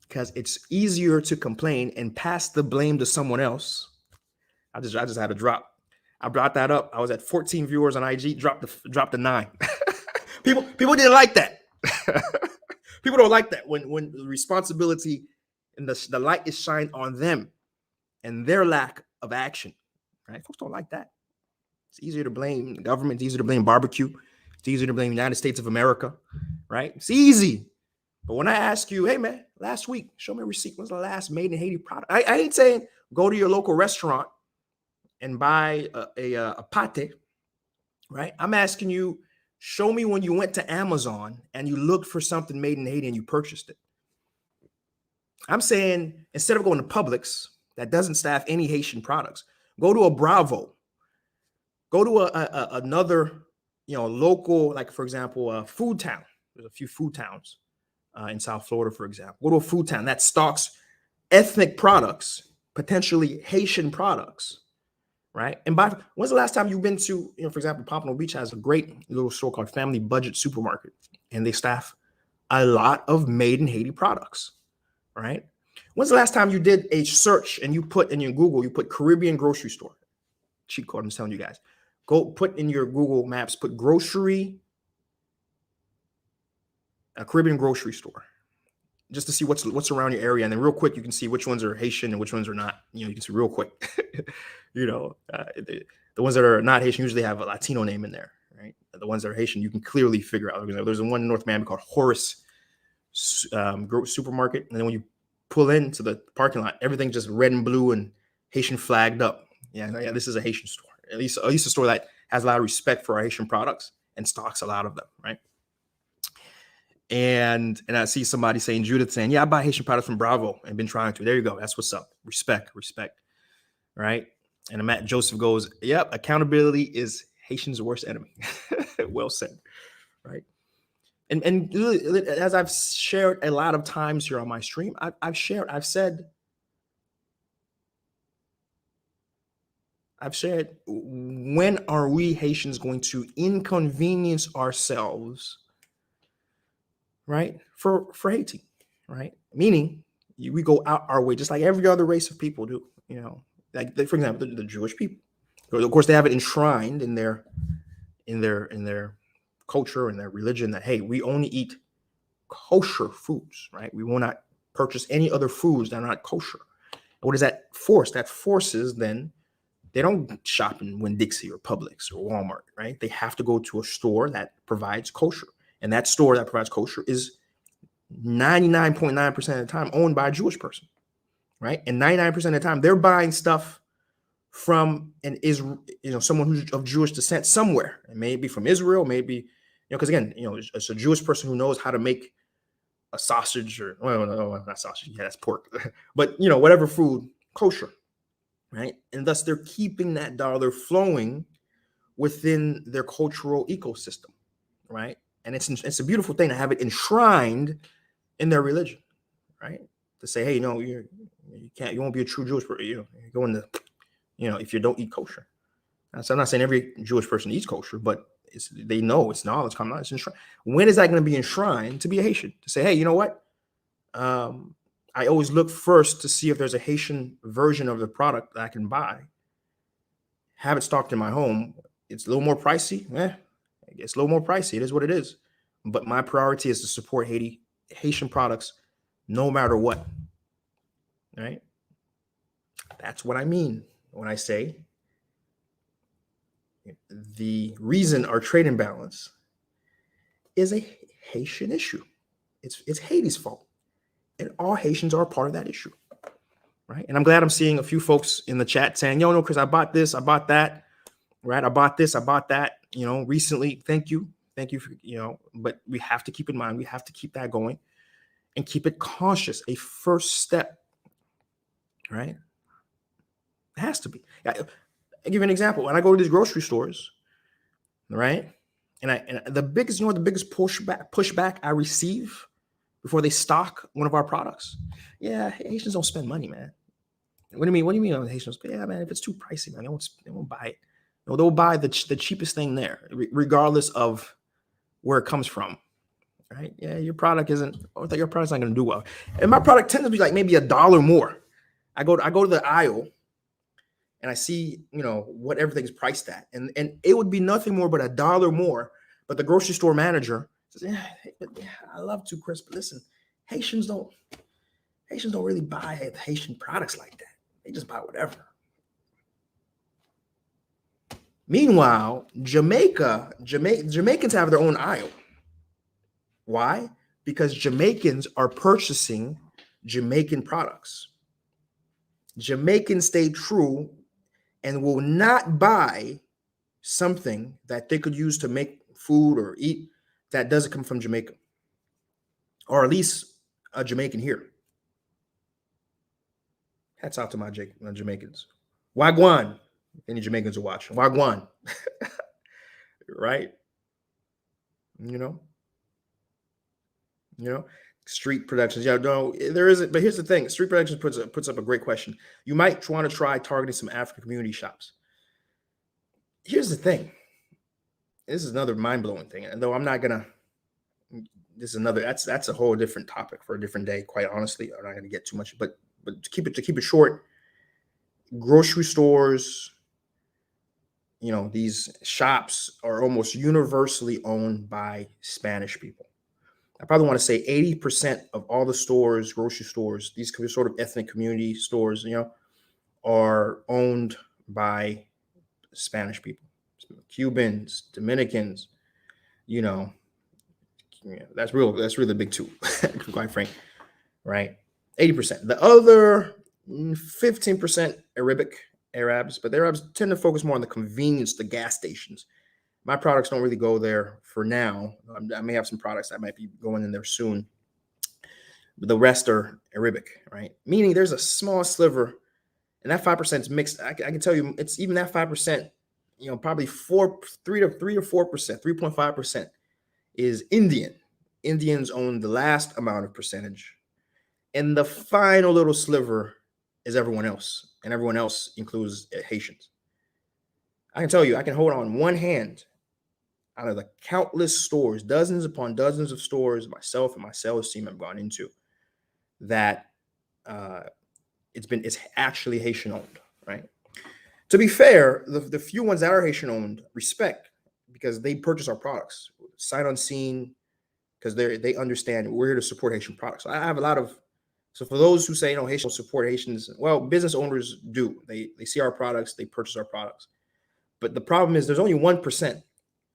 Because it's easier to complain and pass the blame to someone else. I just had a drop. I brought that up. I was at 14 viewers on IG, dropped to 9. People didn't like that. People don't like that when the responsibility and the light is shined on them and their lack of action. Right? Folks don't like that. It's easier to blame the government. It's easier to blame barbecue. It's easier to blame the United States of America. Right? It's easy. But when I ask you, hey, man, last week, show me a receipt. When's the last made in Haiti product? I ain't saying go to your local restaurant and buy a pate, right? I'm asking you, show me when you went to Amazon and you looked for something made in Haiti and you purchased it. I'm saying instead of going to Publix that doesn't staff any Haitian products, go to a Bravo. Go to another, local, like, for example, a food town. There's a few food towns in South Florida, for example. Go to a food town that stocks ethnic products, potentially Haitian products, right? And when's the last time you've been to, for example, Pompano Beach has a great little store called Family Budget Supermarket, and they staff a lot of made in Haiti products, right? When's the last time you did a search and you put in your Google, you put Caribbean grocery store? Cheat code, I'm telling you guys. Go put in your Google Maps, put grocery, a Caribbean grocery store, just to see what's around your area. And then real quick, you can see which ones are Haitian and which ones are not. You can see real quick. The ones that are not Haitian usually have a Latino name in there, right? The ones that are Haitian, you can clearly figure out. There's one in North Miami called Horace Supermarket. And then when you pull into the parking lot, everything's just red and blue and Haitian flagged up. Yeah, this is a Haitian store. At least a store that has a lot of respect for our Haitian products and stocks a lot of them, right? And I see somebody saying, Judith saying, yeah, I buy Haitian products from Bravo and been trying to. There you go. That's what's up. Respect, right? And Matt Joseph goes, yep, accountability is Haitian's worst enemy. Well said, right? And as I've shared a lot of times here on my stream, I've said, when are we Haitians going to inconvenience ourselves, right, for Haiti, right? Meaning we go out our way, just like every other race of people do, like for example, the Jewish people. Of course, they have it enshrined in their culture and their religion that, hey, we only eat kosher foods, right? We will not purchase any other foods that are not kosher. And what does that force? That forces then they don't shop in Winn-Dixie or Publix or Walmart, right? They have to go to a store that provides kosher. And that store that provides kosher is 99.9% of the time owned by a Jewish person, right? And 99% of the time they're buying stuff from someone who's of Jewish descent somewhere. It may be from Israel, maybe, because again, it's a Jewish person who knows how to make a sausage or, well, no, not sausage. Yeah, that's pork. But, whatever food, kosher, right? And thus they're keeping that dollar flowing within their cultural ecosystem, right? And it's a beautiful thing to have it enshrined in their religion, right? To say, hey, You won't be a true Jewish person. You go in the, if you don't eat kosher. So I'm not saying every Jewish person eats kosher, but they know it's knowledge, common knowledge. Enshrined. When is that going to be enshrined to be a Haitian? To say, hey, you know what? I always look first to see if there's a Haitian version of the product that I can buy. Have it stocked in my home. It's a little more pricey. It's a little more pricey. It is what it is. But my priority is to support Haitian products no matter what. Right? That's what I mean when I say the reason our trade imbalance is a Haitian issue. It's Haiti's fault. And all Haitians are a part of that issue. Right. And I'm glad I'm seeing a few folks in the chat saying, yo, no, Chris, I bought this, I bought that. Right. I bought this, I bought that, recently. Thank you. Thank you for, but we have to keep in mind, we have to keep that going and keep it cautious. A first step. Right. It has to be. I'll give you an example. When I go to these grocery stores, right. And the biggest pushback I receive before they stock one of our products. Yeah, Haitians don't spend money, man. What do you mean? What do you mean Haitians? Yeah, man, if it's too pricey, man, they won't buy it. No, they'll buy the cheapest thing there, regardless of where it comes from. Right? Yeah, your product's not going to do well. And my product tends to be like maybe $1 more. I go to the aisle and I see, what everything's priced at. And it would be nothing more but $1 more. But the grocery store manager says, yeah, I love to, Chris, but listen, Haitians don't really buy Haitian products like that. They just buy whatever. Meanwhile, Jamaicans have their own aisle. Why? Because Jamaicans are purchasing Jamaican products. Jamaicans stay true and will not buy something that they could use to make food or eat that doesn't come from Jamaica, or at least a Jamaican here. Hats out to my Jamaicans. Wagwan. Any Jamaicans are watching. Wagwan. Right? Street Productions. Yeah, no, there isn't. But here's the thing. Street Productions puts up a great question. You might want to try targeting some African community shops. Here's the thing. This is another mind-blowing thing. And though I'm not gonna, that's a whole different topic for a different day, quite honestly. I'm not gonna get too much, but to keep it short, grocery stores, these shops are almost universally owned by Spanish people. I probably want to say 80% of all the stores, grocery stores, these sort of ethnic community stores, are owned by Spanish people, Cubans, Dominicans. That's really the big two, quite frank, right? 80%. The other 15% Arabs, but the Arabs tend to focus more on the convenience, the gas stations. My products don't really go there for now. I may have some products that might be going in there soon. But the rest are Arabic, right? Meaning there's a small sliver, and that 5% is mixed. I can tell you, it's even that 5%, probably 3 to 4%, 3.5% is Indian. Indians own the last amount of percentage. And the final little sliver is everyone else. And everyone else includes Haitians. I can tell you, I can hold on one hand out of the countless stores, dozens upon dozens of stores myself and my sales team have gone into, that it's actually Haitian owned, right? To be fair, the few ones that are Haitian owned respect, because they purchase our products sight unseen, because they understand we're here to support Haitian products. So I have a lot of, so for those who say Haitians support Haitians, well, business owners do. They see our products, they purchase our products. But the problem is there's only 1%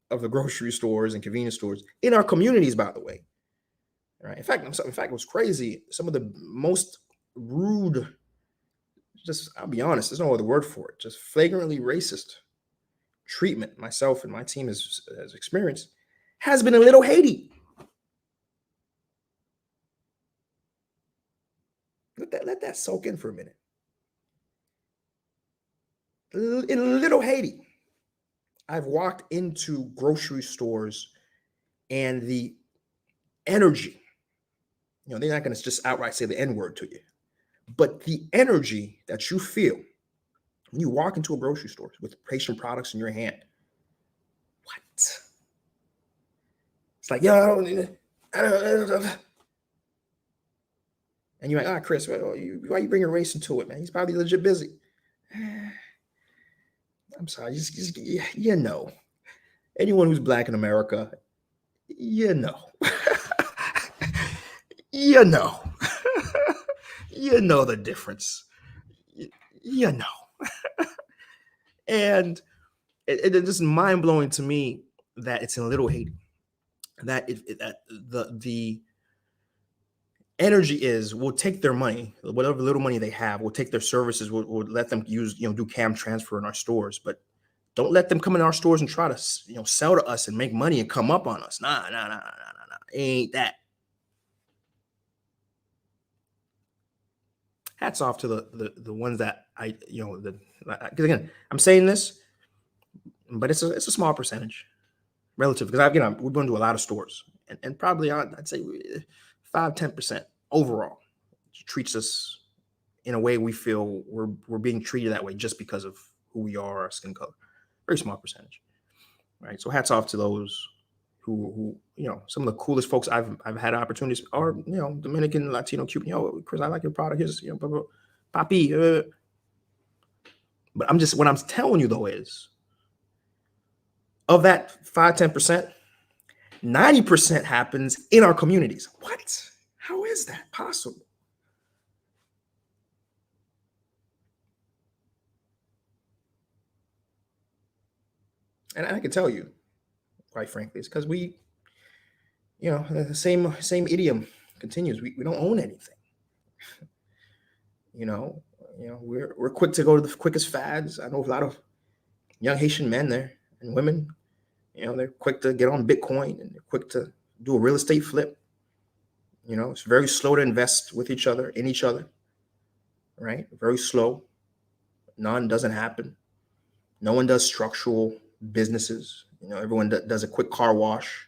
of the grocery stores and convenience stores in our communities, by the way. Right? In fact, it was crazy. Some of the most rude, I'll be honest, there's no other word for it, just flagrantly racist treatment myself and my team has experienced has been in Little Haiti. Let that soak in for a minute. In Little Haiti, I've walked into grocery stores and the energy, they're not going to just outright say the N-word to you, But the energy that you feel when you walk into a grocery store with Haitian products in your hand, what? It's like, yo, and you're like, Chris, why you bringing race into it, man? He's probably legit busy. I'm sorry, just you know, anyone who's Black in America, you know, you know, you know the difference, you know, and it's just mind blowing to me that it's in Little Haiti, that that the energy is, we'll take their money, whatever little money they have, we'll take their services, we'll let them use, do cam transfer in our stores, but don't let them come in our stores and try to, sell to us and make money and come up on us. Nah. Ain't that. Hats off to the ones that because again, I'm saying this, but it's a small percentage relative, because we've been to a lot of stores, and probably I'd say 5-10% overall treats us in a way we feel we're being treated that way just because of who we are, our skin color. Very small percentage, right? So hats off to those who some of the coolest folks I've had opportunities are, Dominican, Latino, Cuban. Chris, I like your product. Here's blah, blah, papi. But what I'm telling you though is, of that 5-10%, 90% happens in our communities. What? How is that possible? And I can tell you, quite frankly, it's because we, the same idiom continues. We don't own anything. We're quick to go to the quickest fads. I know a lot of young Haitian men there and women. They're quick to get on Bitcoin, and they're quick to do a real estate flip. It's very slow to invest with each other, in each other, right? Very slow. None doesn't happen. No one does structural businesses. Everyone does a quick car wash.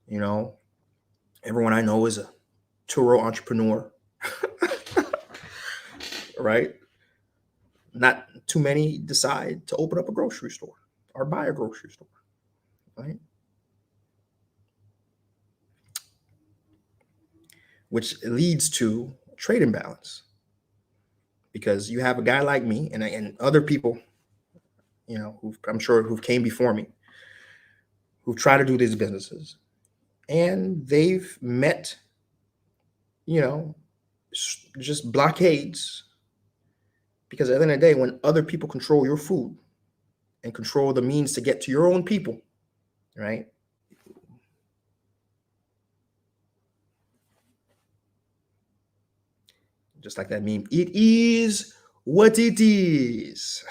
Everyone I know is a tour entrepreneur, right? Not too many decide to open up a grocery store or buy a grocery store, right? Which leads to trade imbalance, because you have a guy like me and other people, I'm sure who've came before me, who've tried to do these businesses, and they've met, just blockades, because at the end of the day, when other people control your food and control the means to get to your own people, right? Just like that meme, it is what it is.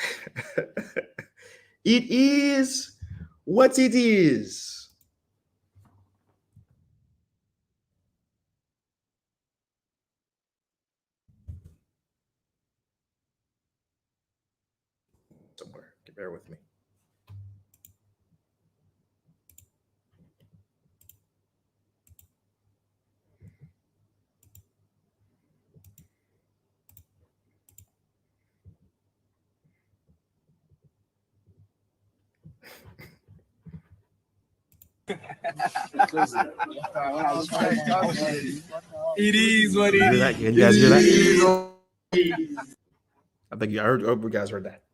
It is what it is. Somewhere, bear with me. It is what it is. Can you guys hear that? I think I hope you guys heard that.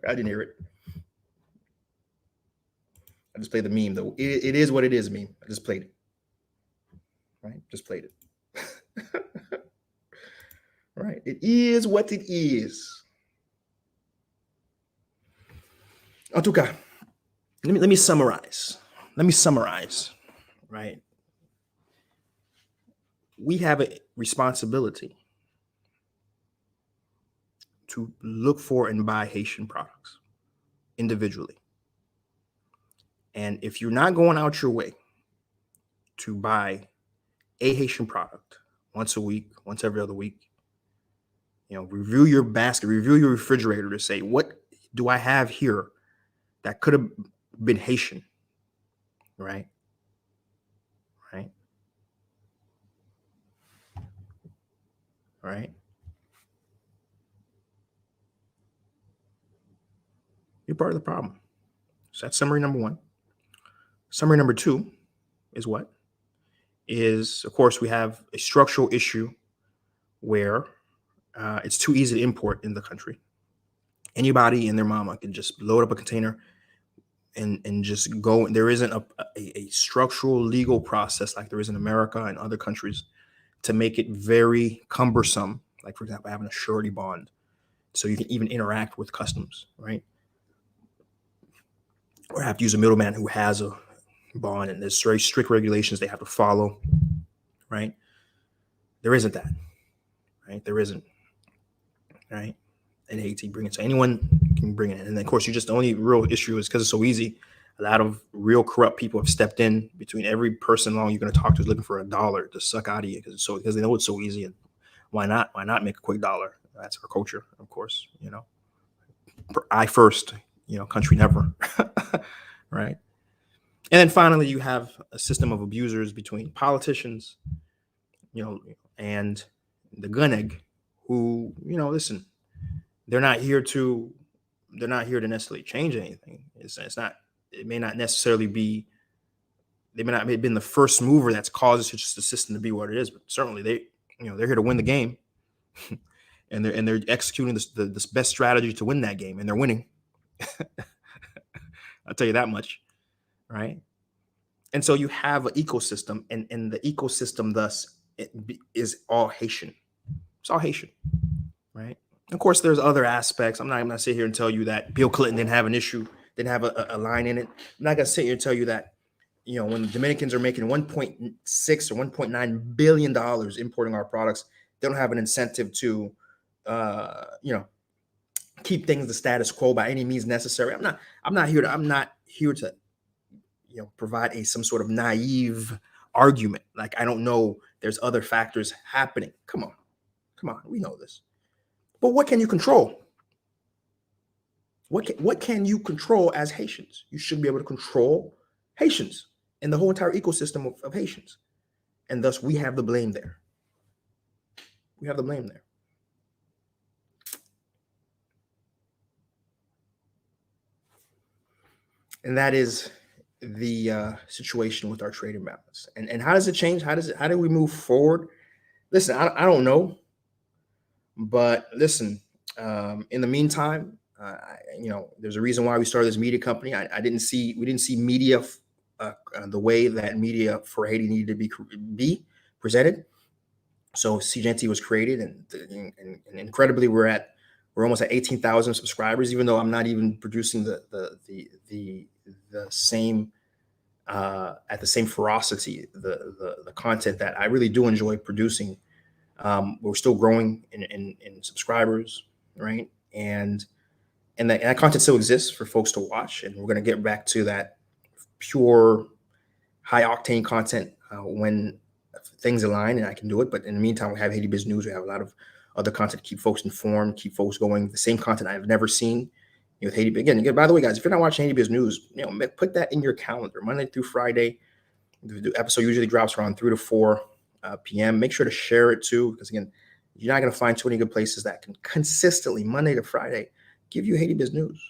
I didn't hear it. I just played the meme though. It is what it is meme. I just played it. Right? Just played it. Right. It is what it is. En tout cas, let me summarize. Right. We have a responsibility to look for and buy Haitian products individually. And if you're not going out your way to buy a Haitian product once a week, once every other week, review your basket, review your refrigerator to say, what do I have here that could have been Haitian? Right. Right. You're part of the problem. So that's summary number one. Summary number two is what? Is, of course, we have a structural issue where it's too easy to import in the country. Anybody and their mama can just load up a container and just go. There isn't a structural legal process like there is in America and other countries to make it very cumbersome. Like, for example, having a surety bond so you can even interact with customs, right? Or have to use a middleman who has a bond, and there's very strict regulations they have to follow, right? There isn't that, right? There isn't, right? In Haiti, bring it. So anyone can bring it in. And then, of course, the only real issue is because it's so easy. A lot of real corrupt people have stepped in between every person along you're going to talk to is looking for a dollar to suck out of you because they know it's so easy. And why not? Why not make a quick dollar? That's our culture, of course. I first, country never, right? And then finally, you have a system of abusers between politicians, and the guneg, who, listen, they're not here to necessarily change anything. It may not necessarily be, they may not have been the first mover that's caused the system to be what it is, but certainly they're here to win the game. and they're executing this best strategy to win that game, and they're winning. I'll tell you that much, right? And so you have an ecosystem, and the ecosystem thus is all Haitian. It's all Haitian, right? Of course, there's other aspects. I'm not going to sit here and tell you that Bill Clinton didn't have an issue, didn't have a line in it. I'm not going to sit here and tell you that, when the Dominicans are making $1.6 or $1.9 billion importing our products, they don't have an incentive to, keep things the status quo by any means necessary. I'm not here to provide some sort of naive argument. Like, I don't know, there's other factors happening. Come on, we know this. But what can you control? What can you control as Haitians? You should be able to control Haitians and the whole entire ecosystem of Haitians. And thus we have the blame there. And that is the situation with our trade imbalance. And how does it change? How do we move forward? Listen, I don't know. But listen, in the meantime, there's a reason why we started this media company. We didn't see media the way that media for Haiti needed to be presented. So SeeJeanty was created, and incredibly, we're almost at 18,000 subscribers. Even though I'm not even producing the same at the same ferocity, the content that I really do enjoy producing. We're still growing in subscribers, right? And that content still exists for folks to watch, and we're going to get back to that pure, high octane content when things align and I can do it. But in the meantime, we have Haiti Biz News. We have a lot of other content to keep folks informed, keep folks going. The same content I've never seen with Haiti. Again, by the way, guys, if you're not watching Haiti Biz News, put that in your calendar. Monday through Friday, the episode usually drops around 3 to 4 p.m. Make sure to share it too, because again, you're not going to find too many good places that can consistently Monday to Friday give you Haiti Biz News.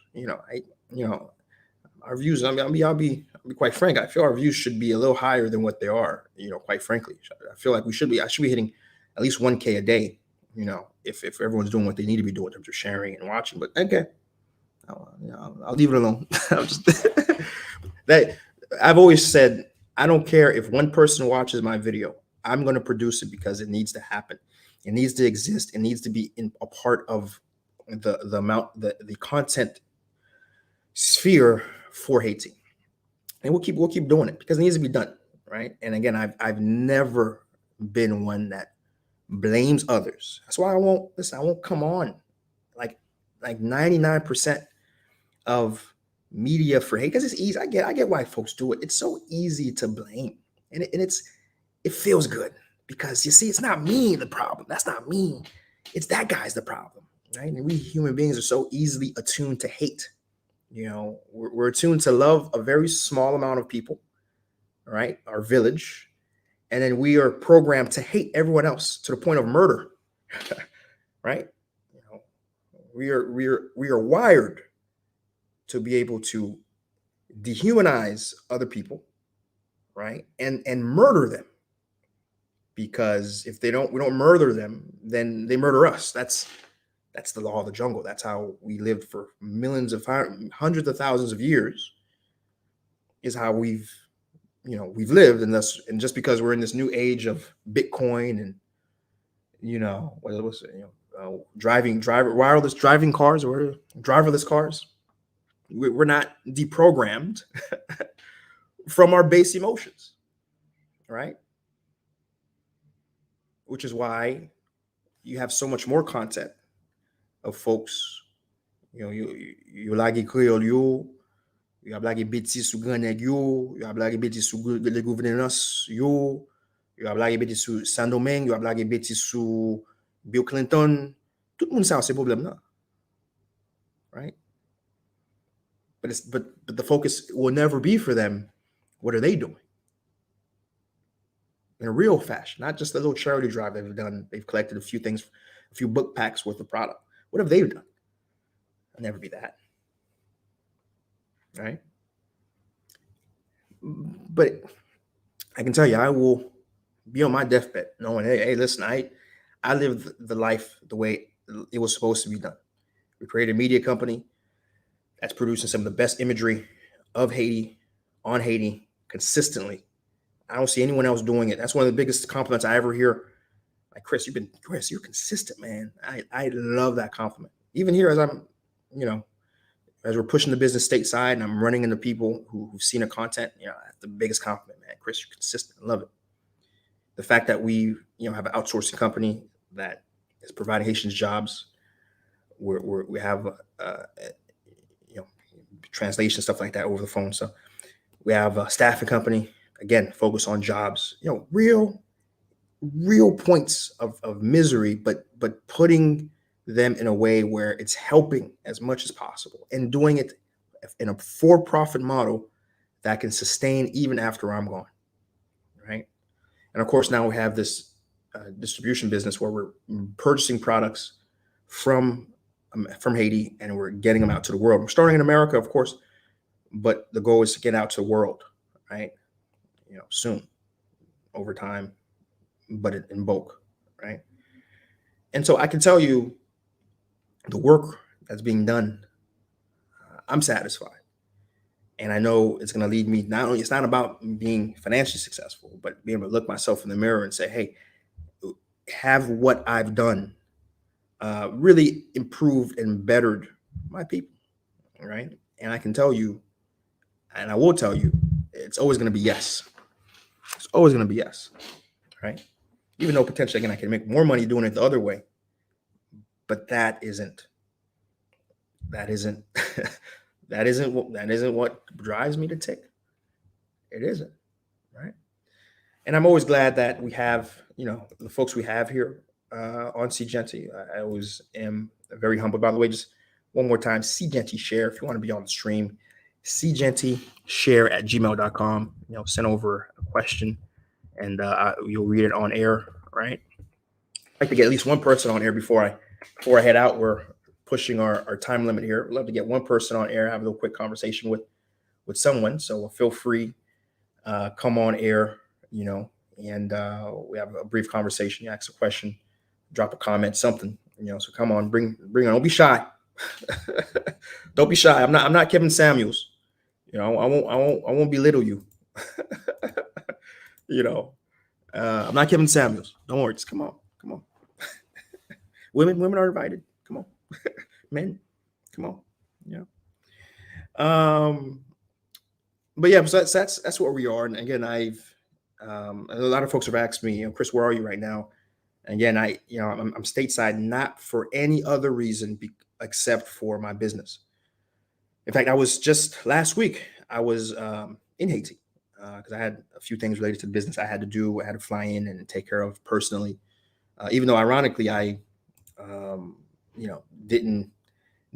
Our views. I'll be quite frank. I feel our views should be a little higher than what they are. Quite frankly, I feel like I should be hitting at least 1K a day. If everyone's doing what they need to be doing in terms of sharing and watching. But okay, I'll leave it alone. I've always said, I don't care if one person watches my video. I'm going to produce it because it needs to happen. It needs to exist. It needs to be a part of the content sphere for Haiti, and we'll keep doing it because it needs to be done, right? And again, I've never been one that blames others. That's why I won't come on like 99% of media for Haiti, because it's easy. I get why folks do it. It's so easy to blame, and it feels good because you see, it's not me the problem. That's not me. It's that guy's the problem, right? And we human beings are so easily attuned to hate. We're attuned to love a very small amount of people, right? Our village. And then we are programmed to hate everyone else to the point of murder, right? We are wired to be able to dehumanize other people, right? And murder them. Because if we don't murder them, then they murder us. That's the law of the jungle. That's how we lived for hundreds of thousands of years, is how we've lived. And just because we're in this new age of Bitcoin and, wireless driving cars, or driverless cars, we're not deprogrammed from our base emotions, right? Which is why you have so much more content of folks, you lagi Creole yo, you have lagi bêtis sou grand nèg yo, you have lagi bêtis sou le gouvernance yo, you have lagi bêtis sou Saint-Domingue, you have lagi bêtis sou Bill Clinton. Tout le monde sait ces problèmes là, right? But the focus will never be for them. What are they doing? In a real fashion, not just a little charity drive they've done. They've collected a few book packs worth of product. What have they done? I'll never be that, right? But I can tell you, I will be on my deathbed knowing, hey, listen, I lived the life the way it was supposed to be done. We created a media company that's producing some of the best imagery of Haiti, on Haiti, consistently. I don't see anyone else doing it. That's one of the biggest compliments I ever hear. Like, Chris, you're consistent, man. I love that compliment. Even here, as I'm, as we're pushing the business stateside and I'm running into people who've seen the content, that's the biggest compliment, man. Chris, you're consistent. I love it. The fact that we, have an outsourcing company that is providing Haitians jobs, we have, translation, stuff like that over the phone. So we have a staffing company, again, focus on jobs, real points of misery, but putting them in a way where it's helping as much as possible and doing it in a for-profit model that can sustain even after I'm gone, right? And of course, now we have this distribution business where we're purchasing products from Haiti and we're getting them out to the world. We're starting in America, of course, but the goal is to get out to the world, right? Soon, over time, but in bulk, right? And so I can tell you the work that's being done, I'm satisfied. And I know it's going to lead me, it's not about being financially successful, but being able to look myself in the mirror and say, hey, have what I've done really improved and bettered my people, right? And I can tell you, and I will tell you, it's always going to be yes. It's always going to be yes, right? Even though potentially, again, I can make more money doing it the other way, but that isn't what drives me to tick. It isn't, right? And I'm always glad that we have, the folks we have here on SeeJeanty. I always am very humbled. By the way, just one more time, SeeJeanty share if you want to be on the stream. SeeJeanty share at gmail.com. Send over a question and you'll read it on air, right? I'd like to get at least one person on air before I head out. We're pushing our time limit here. I'd love to get one person on air, have a little quick conversation with someone. So feel free, come on air, and we have a brief conversation. You ask a question, drop a comment, something, so come on, bring on. Don't be shy. Don't be shy. I'm not Kevin Samuels. I won't belittle you. I'm not Kevin Samuels. Don't worry. Just come on. Women are invited. Come on. Men, come on. But yeah, so that's where we are. And again, a lot of folks have asked me, Chris, where are you right now? And again, I'm stateside, not for any other reason except for my business. In fact, I was just last week, I was in Haiti because I had a few things related to the business I had to do. I had to fly in and take care of personally, even though ironically, I, didn't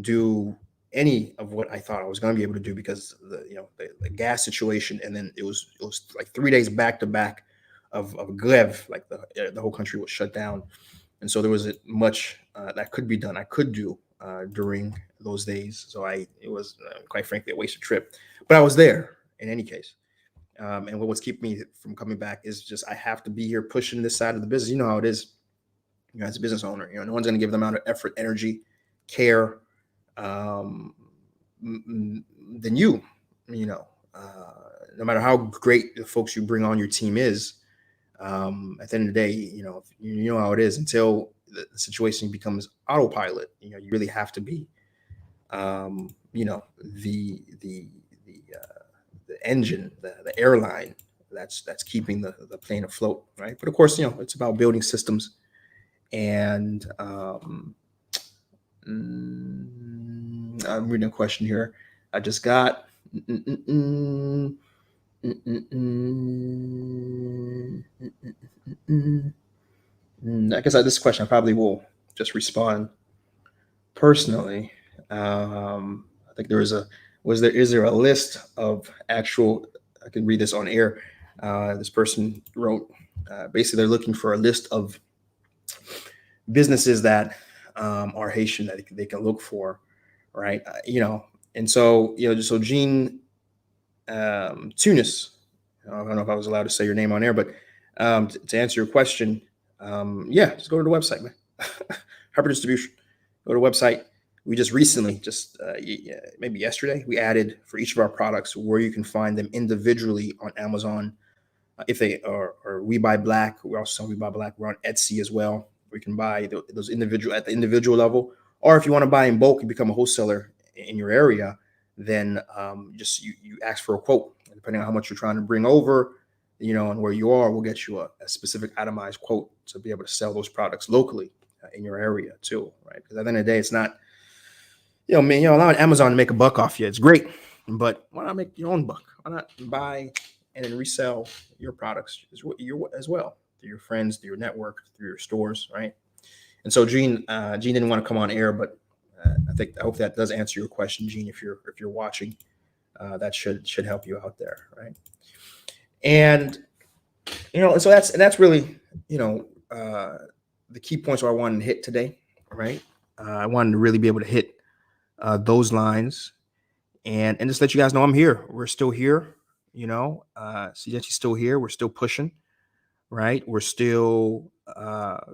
do any of what I thought I was going to be able to do because the gas situation. And then it was like 3 days back to back of grève, like the whole country was shut down. And so there wasn't much that could be done. I could do during those days. So it was quite frankly a wasted trip, but I was there in any case. And what's keeping me from coming back is just I have to be here pushing this side of the business. You know how it is. You know, as a business owner, no one's going to give the amount of effort, energy, care than you. No matter how great the folks you bring on your team is, at the end of the day, you know how it is. Until the situation becomes autopilot, you really have to be, the engine, the airline that's keeping the plane afloat, right? But of course, it's about building systems. And I'm reading a question here I just got. I guess this question I probably will just respond personally. I think is there a list of actual, I can read this on air. This person wrote, basically they're looking for a list of businesses that are Haitian that they can look for, right? And so, so Jean Tunis, I don't know if I was allowed to say your name on air, but to answer your question, just go to the website, man. Harper Distribution. Go to the website. We just recently, maybe yesterday, we added for each of our products where you can find them individually on Amazon. If they are We Buy Black, we're also on We Buy Black. We're on Etsy as well. We can buy those individual at the individual level, or if you want to buy in bulk and become a wholesaler in your area, then just you ask for a quote. Depending on how much you're trying to bring over, and where you are, we'll get you a specific itemized quote to be able to sell those products locally in your area too, right? Because at the end of the day, it's not, allowing Amazon to make a buck off you. It's great, but why not make your own buck? Why not buy and then resell your products as well through your friends, through your network, through your stores, right? And so Jean didn't want to come on air, but I hope that does answer your question, Jean. If you're watching, that should help you out there, right? And so that's really the key points where I wanted to hit today, right? I wanted to really be able to hit those lines, and just let you guys know I'm here. We're still here, SeeJeanty's still here. We're still pushing, right? We're still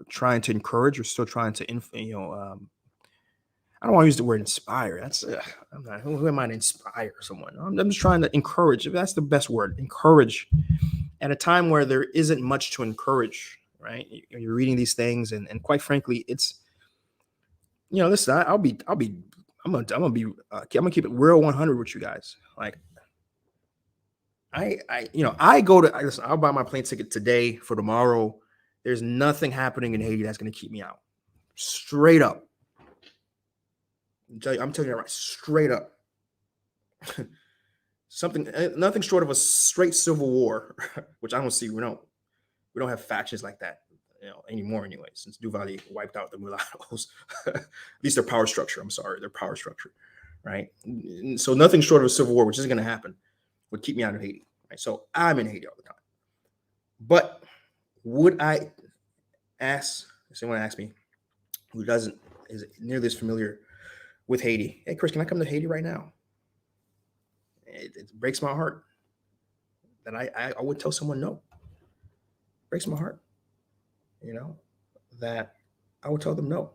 trying to encourage. We're still trying to, I don't want to use the word inspire. That's I'm not. Who am I to inspire someone? I'm just trying to encourage. That's the best word. Encourage. At a time where there isn't much to encourage, right? You're reading these things, and quite frankly, it's, listen. I'm gonna keep it real 100 with you guys. Like, listen. I'll buy my plane ticket today for tomorrow. There's nothing happening in Haiti that's gonna keep me out. Straight up. I'm telling you right, straight up. Nothing short of a straight civil war, which I don't see. We don't have factions like that, anymore anyway, since Duvalier wiped out the mulattoes. At least their power structure. I'm sorry, their power structure, right? So nothing short of a civil war, which isn't going to happen, would keep me out of Haiti, right? So I'm in Haiti all the time. But would I ask, if someone asks me who is nearly as familiar with Haiti, hey, Chris, can I come to Haiti right now? It breaks my heart that I would tell someone no. It breaks my heart, that I would tell them no,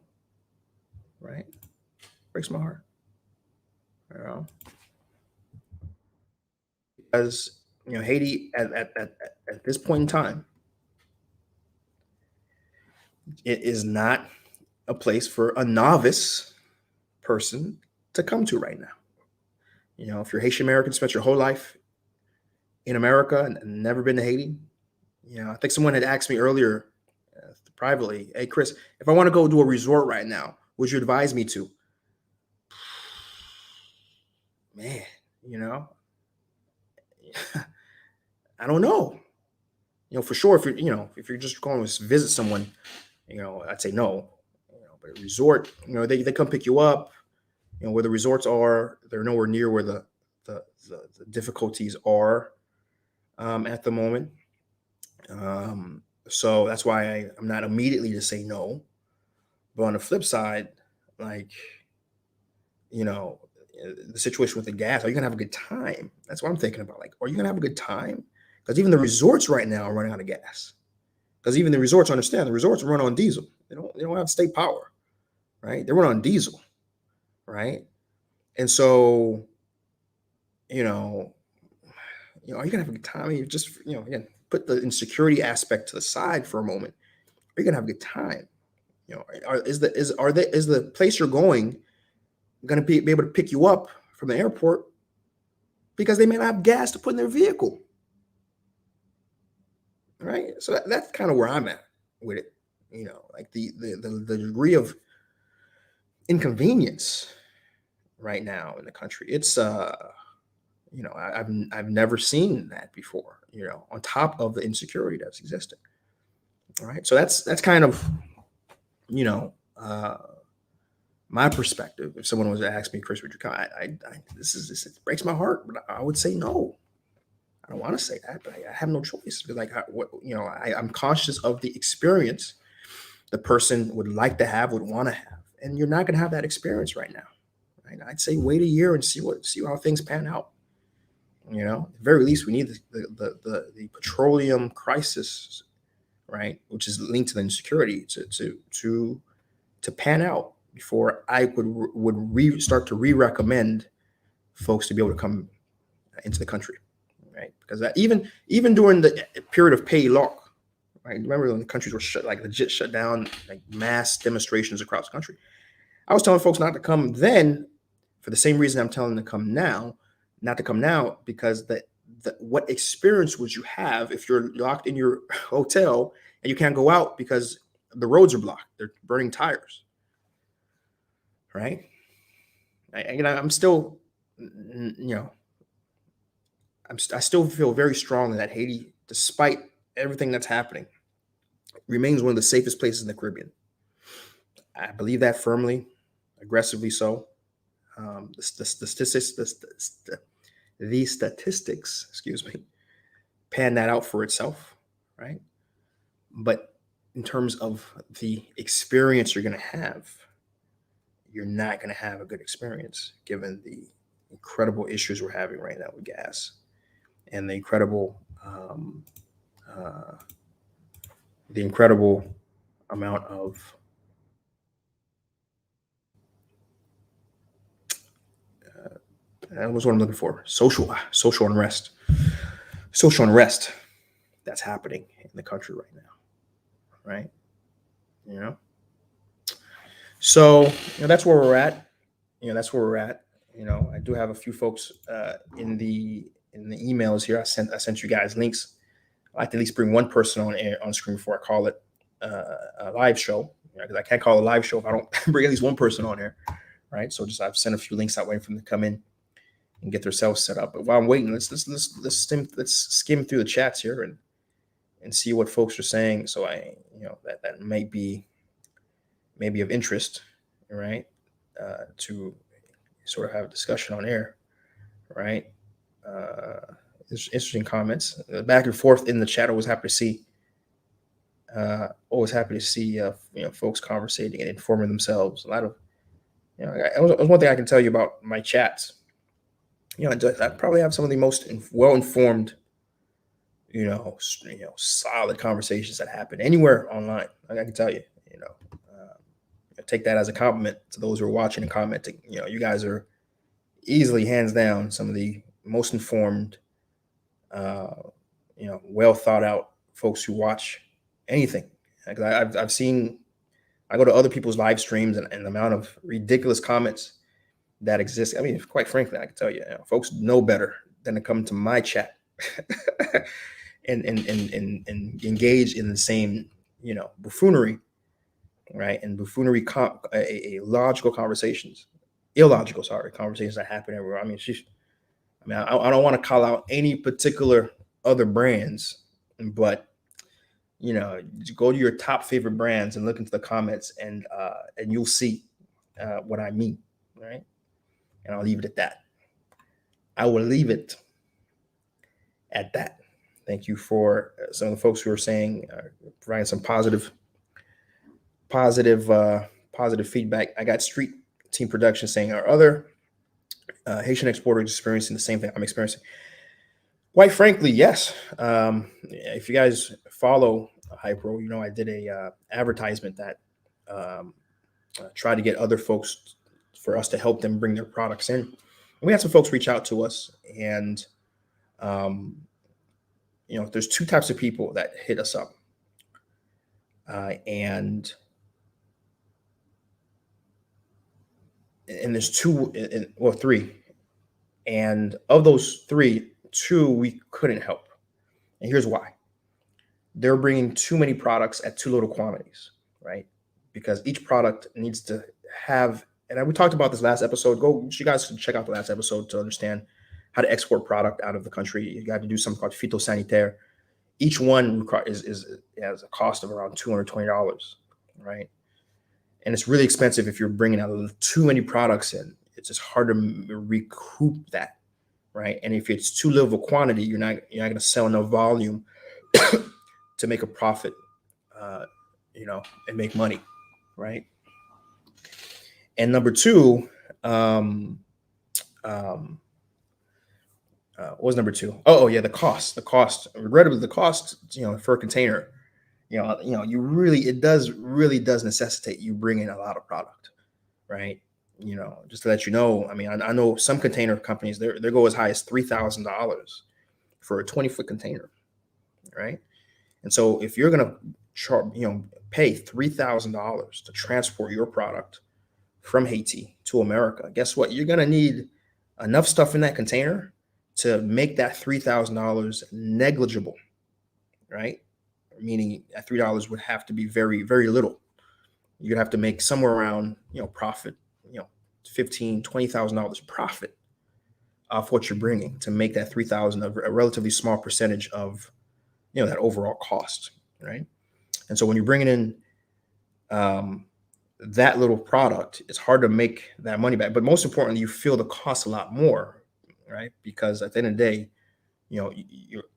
right? It breaks my heart, because Haiti at this point in time, it is not a place for a novice person to come to right now. If you're Haitian American, spent your whole life in America and never been to Haiti, I think someone had asked me earlier privately, hey, Chris, if I want to go do a resort right now, would you advise me to? Man, I don't know. For sure, if you're just going to visit someone, I'd say no. But a resort, they come pick you up. Where the resorts are, they're nowhere near where the difficulties are at the moment. So that's why I'm not immediately to say no. But on the flip side, like, you know, the situation with the gas. Are you gonna have a good time? That's what I'm thinking about. Like, are you gonna have a good time? Because even the resorts right now are running out of gas. Because even the resorts understand the resorts run on diesel. They don't have state power, right? They run on diesel, right? And so, you know, are you gonna have a good time? You just, again, put the insecurity aspect to the side for a moment. Are you gonna have a good time? Is the place you're going gonna be able to pick you up from the airport because they may not have gas to put in their vehicle, right? So that's kind of where I'm at with it. Like the degree of inconvenience right now in the country. It's I've never seen that before. On top of the insecurity that's existing. All right, so that's kind of my perspective. If someone was to ask me, Chris, would you come? This it breaks my heart, but I would say no. I don't want to say that, but I have no choice. Like, I'm conscious of the experience the person would like to have, would want to have, and you're not going to have that experience right now. Right? I'd say wait a year and see how things pan out. At the very least, we need the petroleum crisis, right, which is linked to the insecurity, to pan out before I would start to recommend folks to be able to come into the country, right? Because even during the period of pay lock, right? Remember when the countries were legit shut down, like mass demonstrations across the country. I was telling folks not to come then for the same reason I'm telling them to come now. Not to come now because what experience would you have if you're locked in your hotel and you can't go out because the roads are blocked? They're burning tires, right? I'm still, I still feel very strongly that Haiti, despite everything that's happening, remains one of the safest places in the Caribbean. I believe that firmly, aggressively so. The statistics, excuse me, pan that out for itself, right? But in terms of the experience you're going to have, you're not going to have a good experience given the incredible issues we're having right now with gas and the incredible amount of that was what I'm looking for. Social unrest that's happening in the country right now, right? So that's where we're at. I do have a few folks in the emails here. I sent you guys links. I like to at least bring one person on screen before I call it a live show, because I can't call it a live show if I don't bring at least one person on here, right? So I've sent a few links out waiting for them to come in and get themselves set up. But while I'm waiting, let's skim through the chats here and see what folks are saying. So that might be maybe of interest, right? To sort of have a discussion on air, right? There's interesting comments back and forth in the chat. Always happy to see. Folks conversating and informing themselves. A lot of, it was one thing I can tell you about my chats. I probably have some of the most well-informed, solid conversations that happen anywhere online. I can tell you, take that as a compliment to those who are watching and commenting. You guys are easily, hands down, some of the most informed, well thought out folks who watch anything. Because I've seen, I go to other people's live streams and the amount of ridiculous comments that exist. I mean, quite frankly, I can tell you, folks know better than to come to my chat and engage in the same, buffoonery, right? And buffoonery, illogical conversations that happen everywhere. I mean, I don't want to call out any particular other brands, but go to your top favorite brands and look into the comments, and you'll see what I mean, right? And I'll leave it at that. I will leave it at that. Thank you for some of the folks who are saying, providing some positive feedback. I got Street Team Production saying, are other Haitian exporters experiencing the same thing I'm experiencing? Quite frankly, yes. If you guys follow Hypro, you know I did a advertisement that tried to get other folks for us to help them bring their products in. And we had some folks reach out to us, and you know, there's two types of people that hit us up, and there's three, and of those three, two we couldn't help, and here's why. They're bringing too many products at too little quantities, right? Because each product needs to have, and we talked about this last episode. You guys can check out the last episode to understand how to export product out of the country. You got to do something called phytosanitaire. Each one has a cost of around $220, right? And it's really expensive if you're bringing out too many products in. It's just hard to recoup that, right? And if it's too little of a quantity, you're not going to sell enough volume to make a profit, you know, and make money, right? And number two, what was number two? Oh yeah, the cost. Regrettably, the cost, you know, for a container, it really does necessitate you bring in a lot of product, right? You know, just to let you know, I mean, I know some container companies, they go as high as $3,000 for a 20-foot container, right? And so if you're gonna pay $3,000 to transport your product from Haiti to America, guess what? You're gonna need enough stuff in that container to make that $3,000 negligible, right? Meaning that $3 would have to be very, very little. You'd have to make somewhere around, you know, profit, you know, $15,000, $20,000 profit off what you're bringing to make that $3,000 a relatively small percentage of, you know, that overall cost, right? And so when you're bringing in that little product, it's hard to make that money back. But most importantly, you feel the cost a lot more, right? Because at the end of the day, you know,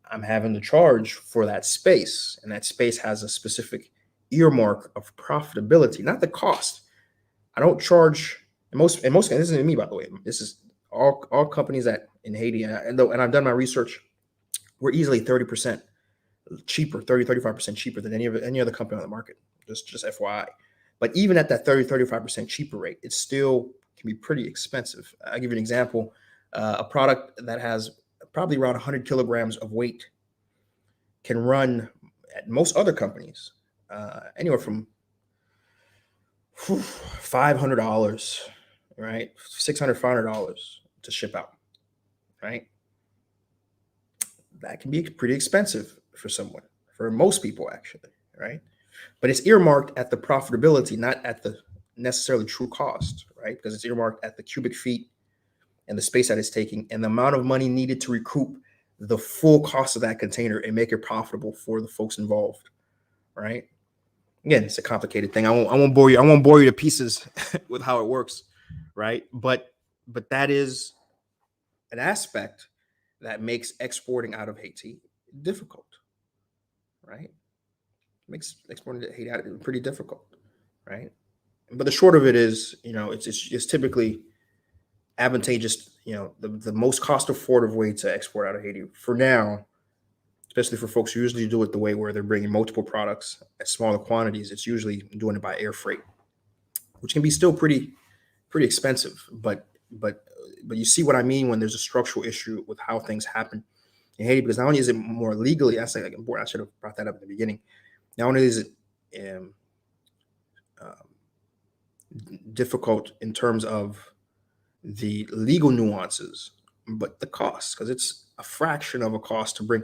I'm having to charge for that space, and that space has a specific earmark of profitability, not the cost. I don't charge. In most cases, this isn't me, by the way. This is all companies that in Haiti, and I've done my research. We're easily 30% cheaper, 35% cheaper than any other company on the market. Just FYI. But even at that 35% cheaper rate, it still can be pretty expensive. I'll give you an example. A product that has probably around 100 kilograms of weight can run at most other companies anywhere from $500, right? $600, $500 to ship out, right? That can be pretty expensive for someone, for most people actually, right? But it's earmarked at the profitability, not at the necessarily true cost, right? Because it's earmarked at the cubic feet and the space that it's taking and the amount of money needed to recoup the full cost of that container and make it profitable for the folks involved, right? Again, it's a complicated thing. I won't bore you. I won't bore you to pieces with how it works, right? But that is an aspect that makes exporting out of Haiti difficult, right? It makes exporting to Haiti pretty difficult, right? But the short of it is, you know, it's typically advantageous, you know, the most cost affordable way to export out of Haiti for now, especially for folks who usually do it the way where they're bringing multiple products at smaller quantities. It's usually doing it by air freight, which can be still pretty expensive. But you see what I mean when there's a structural issue with how things happen in Haiti, because not only is it more legally, I should have brought that up in the beginning. Not only is it difficult in terms of the legal nuances, but the cost, because it's a fraction of a cost to bring.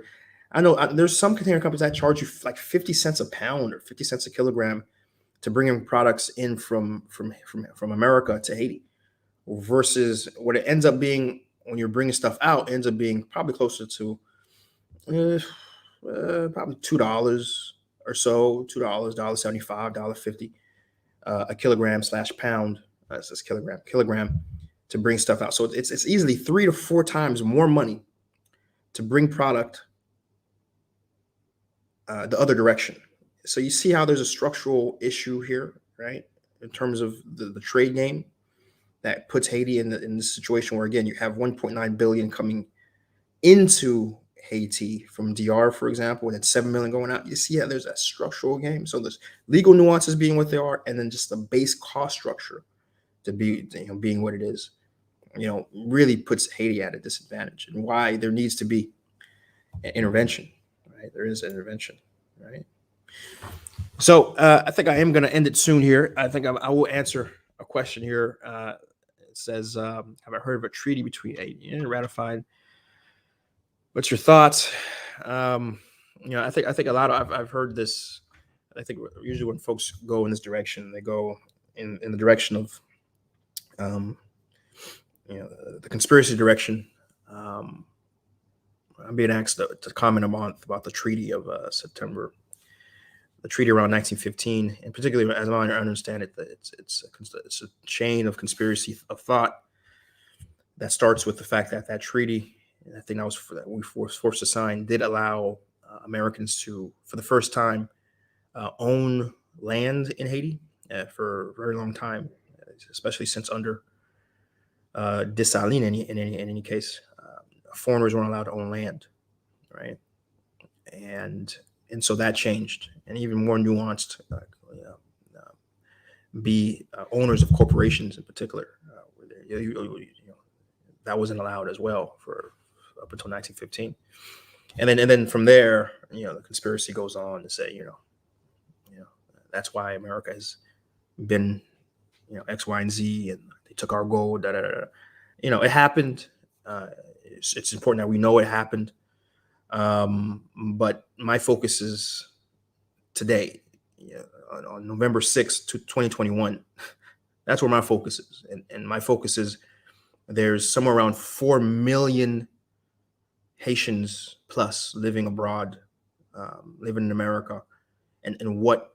I know there's some container companies that charge you like 50 cents a pound or 50 cents a kilogram to bring in products in from America to Haiti, versus what it ends up being when you're bringing stuff out ends up being probably closer to probably $2 or so, $2, $1.75, $1.50 a kilogram / pound. It says kilogram to bring stuff out. So it's easily 3 to 4 times more money to bring product the other direction. So you see how there's a structural issue here, right? In terms of the trade game. that puts Haiti in the situation where, again, you have 1.9 billion coming into Haiti from DR, for example, and then 7 million going out. You see how there's a structural game. So there's legal nuances being what they are, and then just the base cost structure to be, being what it is, really puts Haiti at a disadvantage, and why there needs to be an intervention, right? There is an intervention, right? So I think I am going to end it soon here. I think I will answer a question here. It says, have I heard of a treaty between Haiti and ratified? What's your thoughts? I think a lot of I've heard this. I think usually when folks go in this direction, they go in the direction of, the conspiracy direction. I'm being asked to comment about the treaty of September, the treaty around 1915, and particularly as I understand it, it's a chain of conspiracy of thought that starts with the fact that treaty, and I think that we were forced to sign, did allow Americans to, for the first time, own land in Haiti for a very long time, especially since under Dessalines. In any case, foreigners weren't allowed to own land, right? And so that changed, and even more nuanced, be owners of corporations in particular, that wasn't allowed as well for up until 1915. And then from there, the conspiracy goes on to say, that's why America has been, X, Y, and Z, and they took our gold. It happened. It's important that we know it happened. But my focus is today, on November 6th, 2021. That's where my focus is. And my focus is there's somewhere around 4 million Haitians plus living abroad, living in America. And what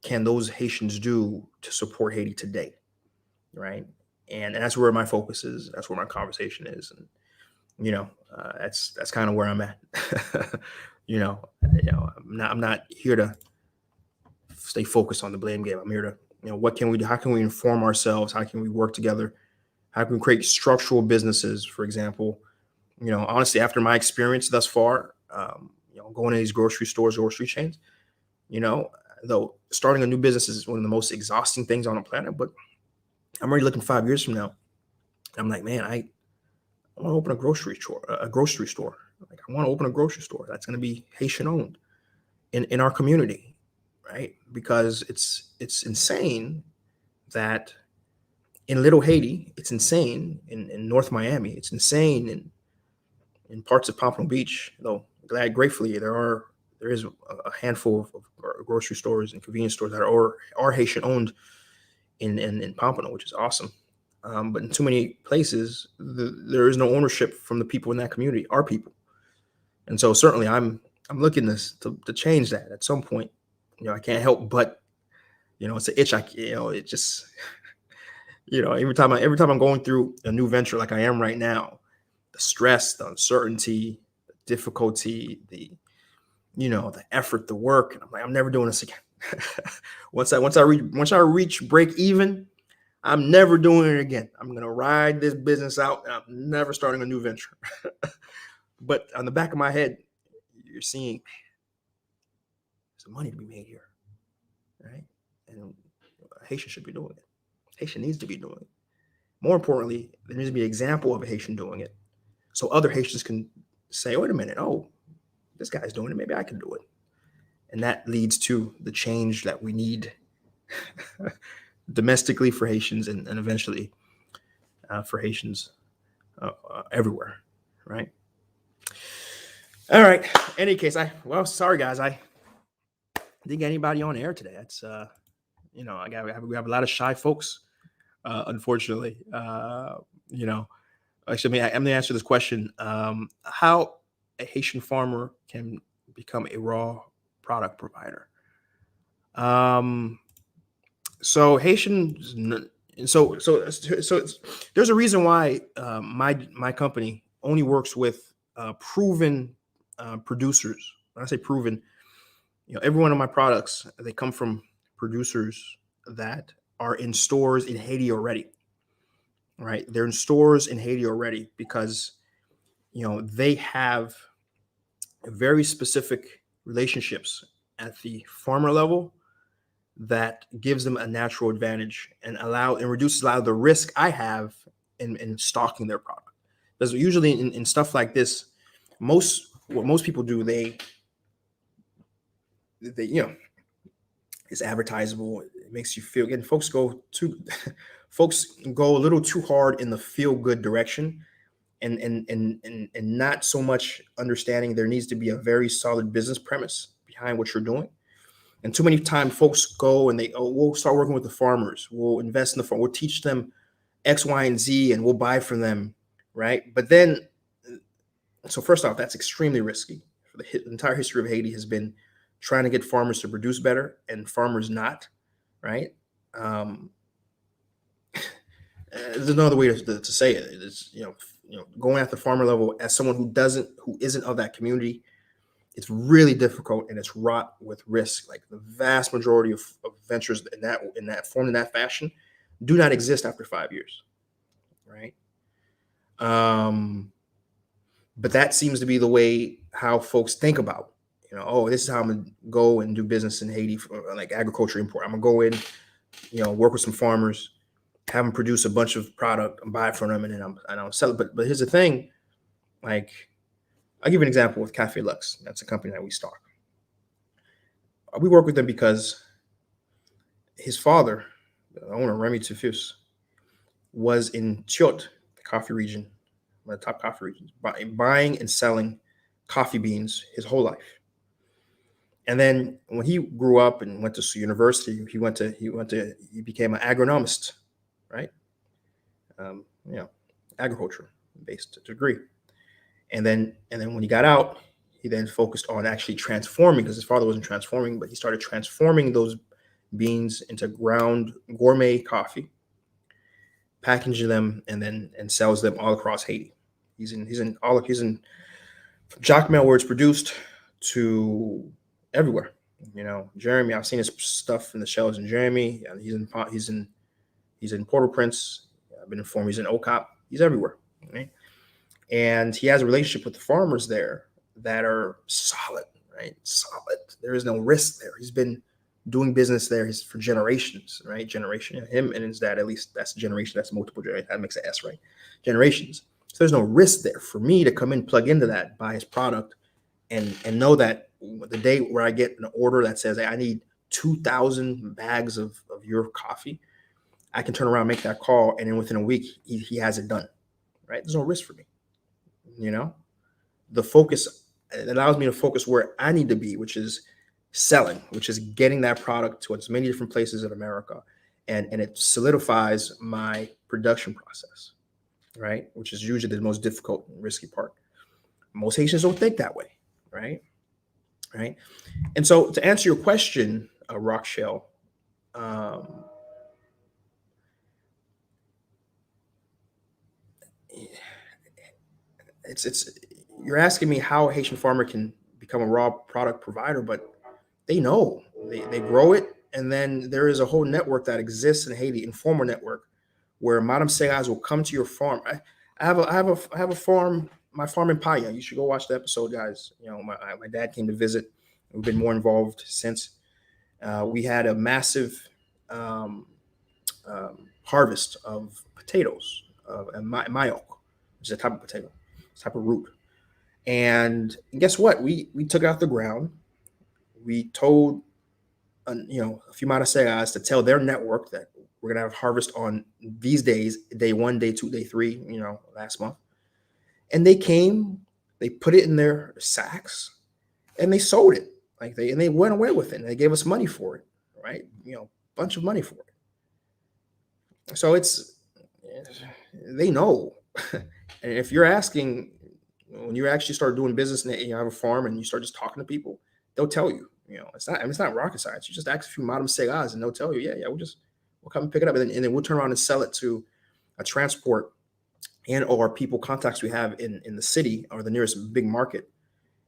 can those Haitians do to support Haiti today, right? And that's where my focus is. That's where my conversation is. And that's kind of where I'm at. I'm not here to stay focused on the blame game. I'm here to, what can we do? How can we inform ourselves? How can we work together? How can we create structural businesses, for example? Honestly, after my experience thus far, going to these grocery stores, grocery chains, though starting a new business is one of the most exhausting things on the planet, but I'm already looking 5 years from now. I'm like, man, I want to open a grocery store. Like, I want to open a grocery store that's going to be Haitian owned in our community, right? Because it's insane that in Little Haiti, it's insane in North Miami, it's insane in parts of Pompano Beach. Though gratefully there is a handful of grocery stores and convenience stores that are Haitian owned in Pompano, which is awesome. But in too many places, there is no ownership from the people in that community, our people. And so certainly I'm looking to change that at some point. I can't help but, it's an itch. It just, every time I'm going through a new venture like I am right now, the stress, the uncertainty, the difficulty, the effort, the work, and I'm like, I'm never doing this again. Once I reach break even, I'm never doing it again. I'm going to ride this business out, and I'm never starting a new venture. But on the back of my head, you're seeing there's some money to be made here, right? And Haitian should be doing it. Haitian needs to be doing it. More importantly, there needs to be an example of a Haitian doing it, so other Haitians can say, wait a minute, oh, this guy's doing it, maybe I can do it. And that leads to the change that we need domestically for Haitians and eventually for Haitians everywhere, right? All right. Any case, sorry guys, I didn't get anybody on air today. That's we have a lot of shy folks, unfortunately. Actually, I'm going to answer this question: how a Haitian farmer can become a raw product provider. So Haitians, so there's a reason why my company only works with proven producers. When I say proven, every one of my products, they come from producers that are in stores in Haiti already. right? They're in stores in Haiti already because, they have very specific relationships at the farmer level that gives them a natural advantage and reduces a lot of the risk I have in stocking their product. Because usually in stuff like this, what most people do, they it's advertisable. It makes you feel good. Folks go a little too hard in the feel good direction, and not so much understanding there needs to be a very solid business premise behind what you're doing. And too many times folks go and we'll start working with the farmers. We'll invest in the farm. We'll teach them X, Y, and Z, and we'll buy from them, right? But then, so first off, that's extremely risky. The entire history of Haiti has been trying to get farmers to produce better and farmers not, right? There's another way to say it. It's, going at the farmer level as someone who isn't of that community, it's really difficult and it's wrought with risk. Like the vast majority of ventures in that form, in that fashion, do not exist after 5 years, right? But that seems to be the way how folks think about, this is how I'm gonna go and do business in Haiti, for like agriculture import. I'm gonna go in, work with some farmers, have them produce a bunch of product and buy it from them, and then I'll sell it. But here's the thing, like, I'll give you an example with Cafe Lux. That's a company that we stock. We work with them because his father, the owner, Remy Tufus, was in Chiot, the coffee region, one of the top coffee regions, buying and selling coffee beans his whole life. And then when he grew up and went to university, he became an agronomist, right? Agriculture based degree. And then when he got out, he then focused on actually transforming, because his father wasn't transforming, but he started transforming those beans into ground gourmet coffee, packaging them, and sells them all across Haiti. He's in from Jacmel, where it's produced, to everywhere. Jeremy, I've seen his stuff in the shelves in Jeremy. He's in Port-au-Prince. I've been informed he's in Okap. He's everywhere. Right? And he has a relationship with the farmers there that are solid, right? Solid. There is no risk there. He's been doing business there for generations, right? Him and his dad, at least that's a generation. That's multiple generations. That makes an S, right? Generations. So there's no risk there for me to come in, plug into that, buy his product, and know that the day where I get an order that says, hey, I need 2,000 bags of your coffee, I can turn around, make that call, and then within a week, he has it done, right? There's no risk for me. The focus, it allows me to focus where I need to be, which is selling, which is getting that product to as many different places in America. And it solidifies my production process, right? Which is usually the most difficult and risky part. Most Haitians don't think that way, right? Right. And so to answer your question, Rock Shell, you're asking me how a Haitian farmer can become a raw product provider, but they know they grow it, and then there is a whole network that exists in Haiti, informal network, where Madame Segas will come to your farm. I have a farm, my farm in Paya. You should go watch the episode, guys. My dad came to visit. We've been more involved since. We had a massive harvest of potatoes, and mayok, which is a type of potato, type of root. And guess what? We took it out the ground. We told a few Manasegas to tell their network that we're gonna have harvest on these days, day 1, day 2, day 3, last month. And they came, they put it in their sacks, and they sold it. They went away with it. And they gave us money for it, right? Bunch of money for it. So they know. And if you're asking, when you actually start doing business and you have a farm and you start just talking to people, they'll tell you. It's not rocket science. You just ask a few Madame Segas and they'll tell you, yeah, we'll come and pick it up, and then we'll turn around and sell it to a transport and or people contacts we have in the city or the nearest big market.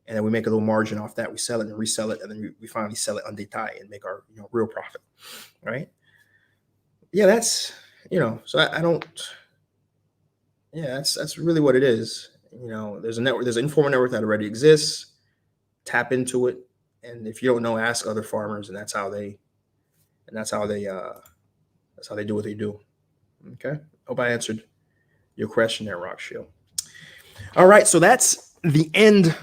And then we make a little margin off that. We sell it and resell it, and then we finally sell it on detail and make our real profit, right? Yeah, that's So I don't. Yeah, that's really what it is. There's a network, there's an informal network that already exists. Tap into it, and if you don't know, ask other farmers, and that's how they do what they do. Okay, hope I answered your question there, Rock Shield. All right, so that's the end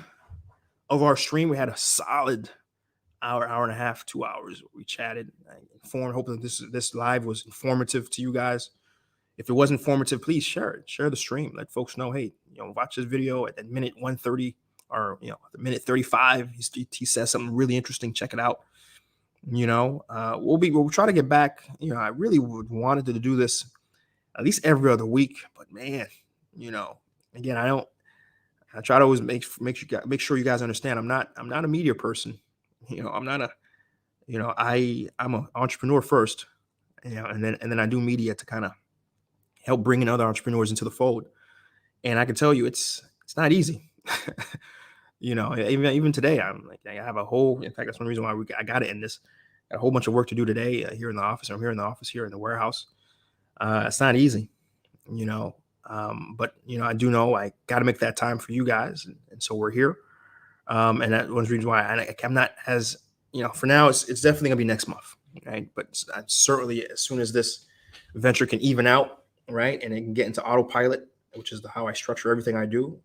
of our stream. We had a solid hour and a half, 2 hours. We chatted, informed. Hopefully this live was informative to you guys. If it was informative, please share it. Share the stream. Let folks know, hey, watch this video at minute 130 or minute 35. He says something really interesting. Check it out. We'll try to get back. I really wanted to do this at least every other week, but man, again, I try to always make sure you guys understand I'm not a media person. I'm not I'm an entrepreneur first, and then I do media to kind of help bring in other entrepreneurs into the fold. And I can tell you it's not easy. Even today, I have a whole, in fact, that's one reason why I got to end this. Got a whole bunch of work to do today here in the office. I'm here in the office, here in the warehouse. It's not easy, but I do know I got to make that time for you guys. And so we're here. And that's one reason why I'm not as, for now, it's definitely gonna be next month. Right. But certainly as soon as this venture can even out, right, and it can get into autopilot, which is how I structure everything I do,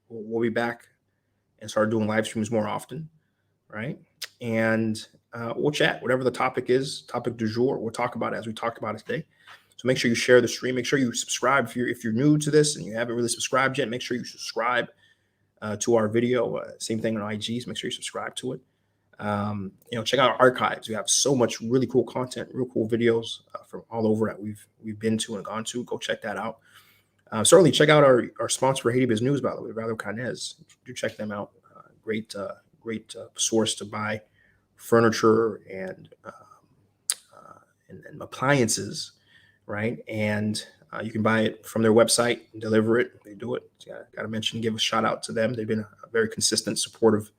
we'll be back and start doing live streams more often, right? And we'll chat, whatever the topic is, topic du jour, we'll talk about it as we talked about it today. So make sure you share the stream. Make sure you subscribe if you're new to this and you haven't really subscribed yet. Make sure you subscribe to our video. Same thing on IGs. Make sure you subscribe to it. Check out our archives. We have so much really cool content, real cool videos from all over that we've been to and gone to. Go check that out. Certainly check out our sponsor for Haiti Biz News, by the way, Valo Canez. Do check them out. Great source to buy furniture and appliances, right? And you can buy it from their website and deliver it. They do it. So got to mention, give a shout out to them. They've been a very consistent, supportive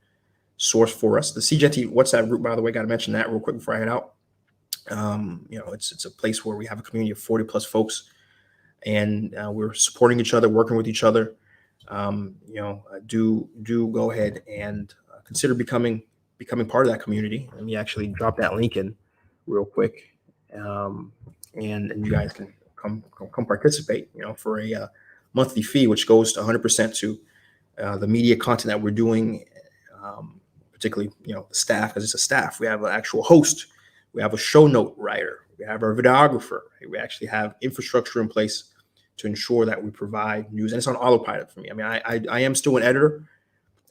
source for us. The SeeJeanty WhatsApp group, by the way, got to mention that real quick before I head out. It's a place where we have a community of 40 plus folks, and we're supporting each other, working with each other. Do go ahead and consider becoming part of that community. Let me actually drop that link in real quick, and you guys can come participate. For a monthly fee, which goes to 100% to the media content that we're doing, particularly the staff, because it's a staff. We have an actual host, we have a show note writer, we have our videographer. We actually have infrastructure in place to ensure that we provide news, and it's on autopilot for me. I mean, I am still an editor.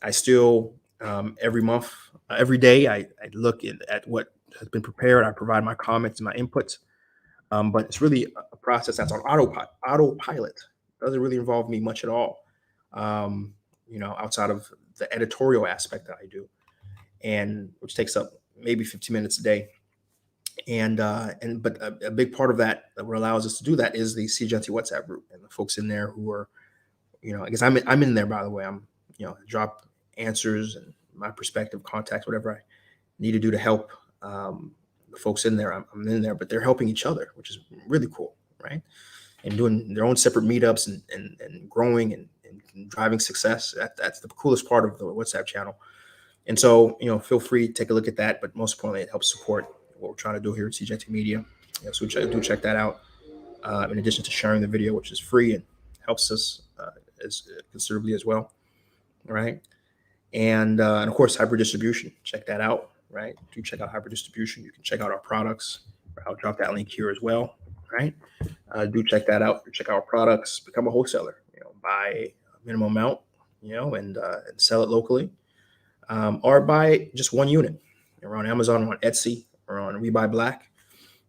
I still every month, every day, I look at what has been prepared. I provide my comments and my inputs, but it's really a process that's on autopilot. It doesn't really involve me much at all, outside of the editorial aspect that I do, and which takes up maybe 15 minutes a day. But a big part of that what allows us to do that is the SeeJeanty WhatsApp group and the folks in there who are, I guess I'm in there, by the way. I'm, drop answers and my perspective, contacts, whatever I need to do to help the folks in there. I'm in there, but they're helping each other, which is really cool, right? And doing their own separate meetups and growing and driving success. That's the coolest part of the WhatsApp channel. And so, feel free to take a look at that. But most importantly, it helps support what we're trying to do here at SeeJeanty Media. So do check that out. In addition to sharing the video, which is free and helps us as considerably as well. Right. And of course, hybrid distribution. Check that out. Right. Do check out hybrid distribution. You can check out our products. I'll drop that link here as well. Right. Do check that out. Check out our products. Become a wholesaler. Buy a minimum amount. And sell it locally. Or buy just one unit. We're on Amazon, on Etsy, or on We Buy Black,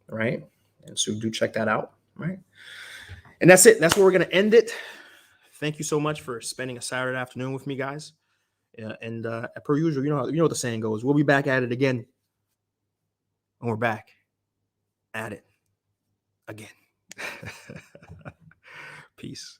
right? And so do check that out, right? And that's it. That's where we're going to end it. Thank you so much for spending a Saturday afternoon with me, guys. And per usual, you know what the saying goes. We'll be back at it again. And we're back at it again. Peace.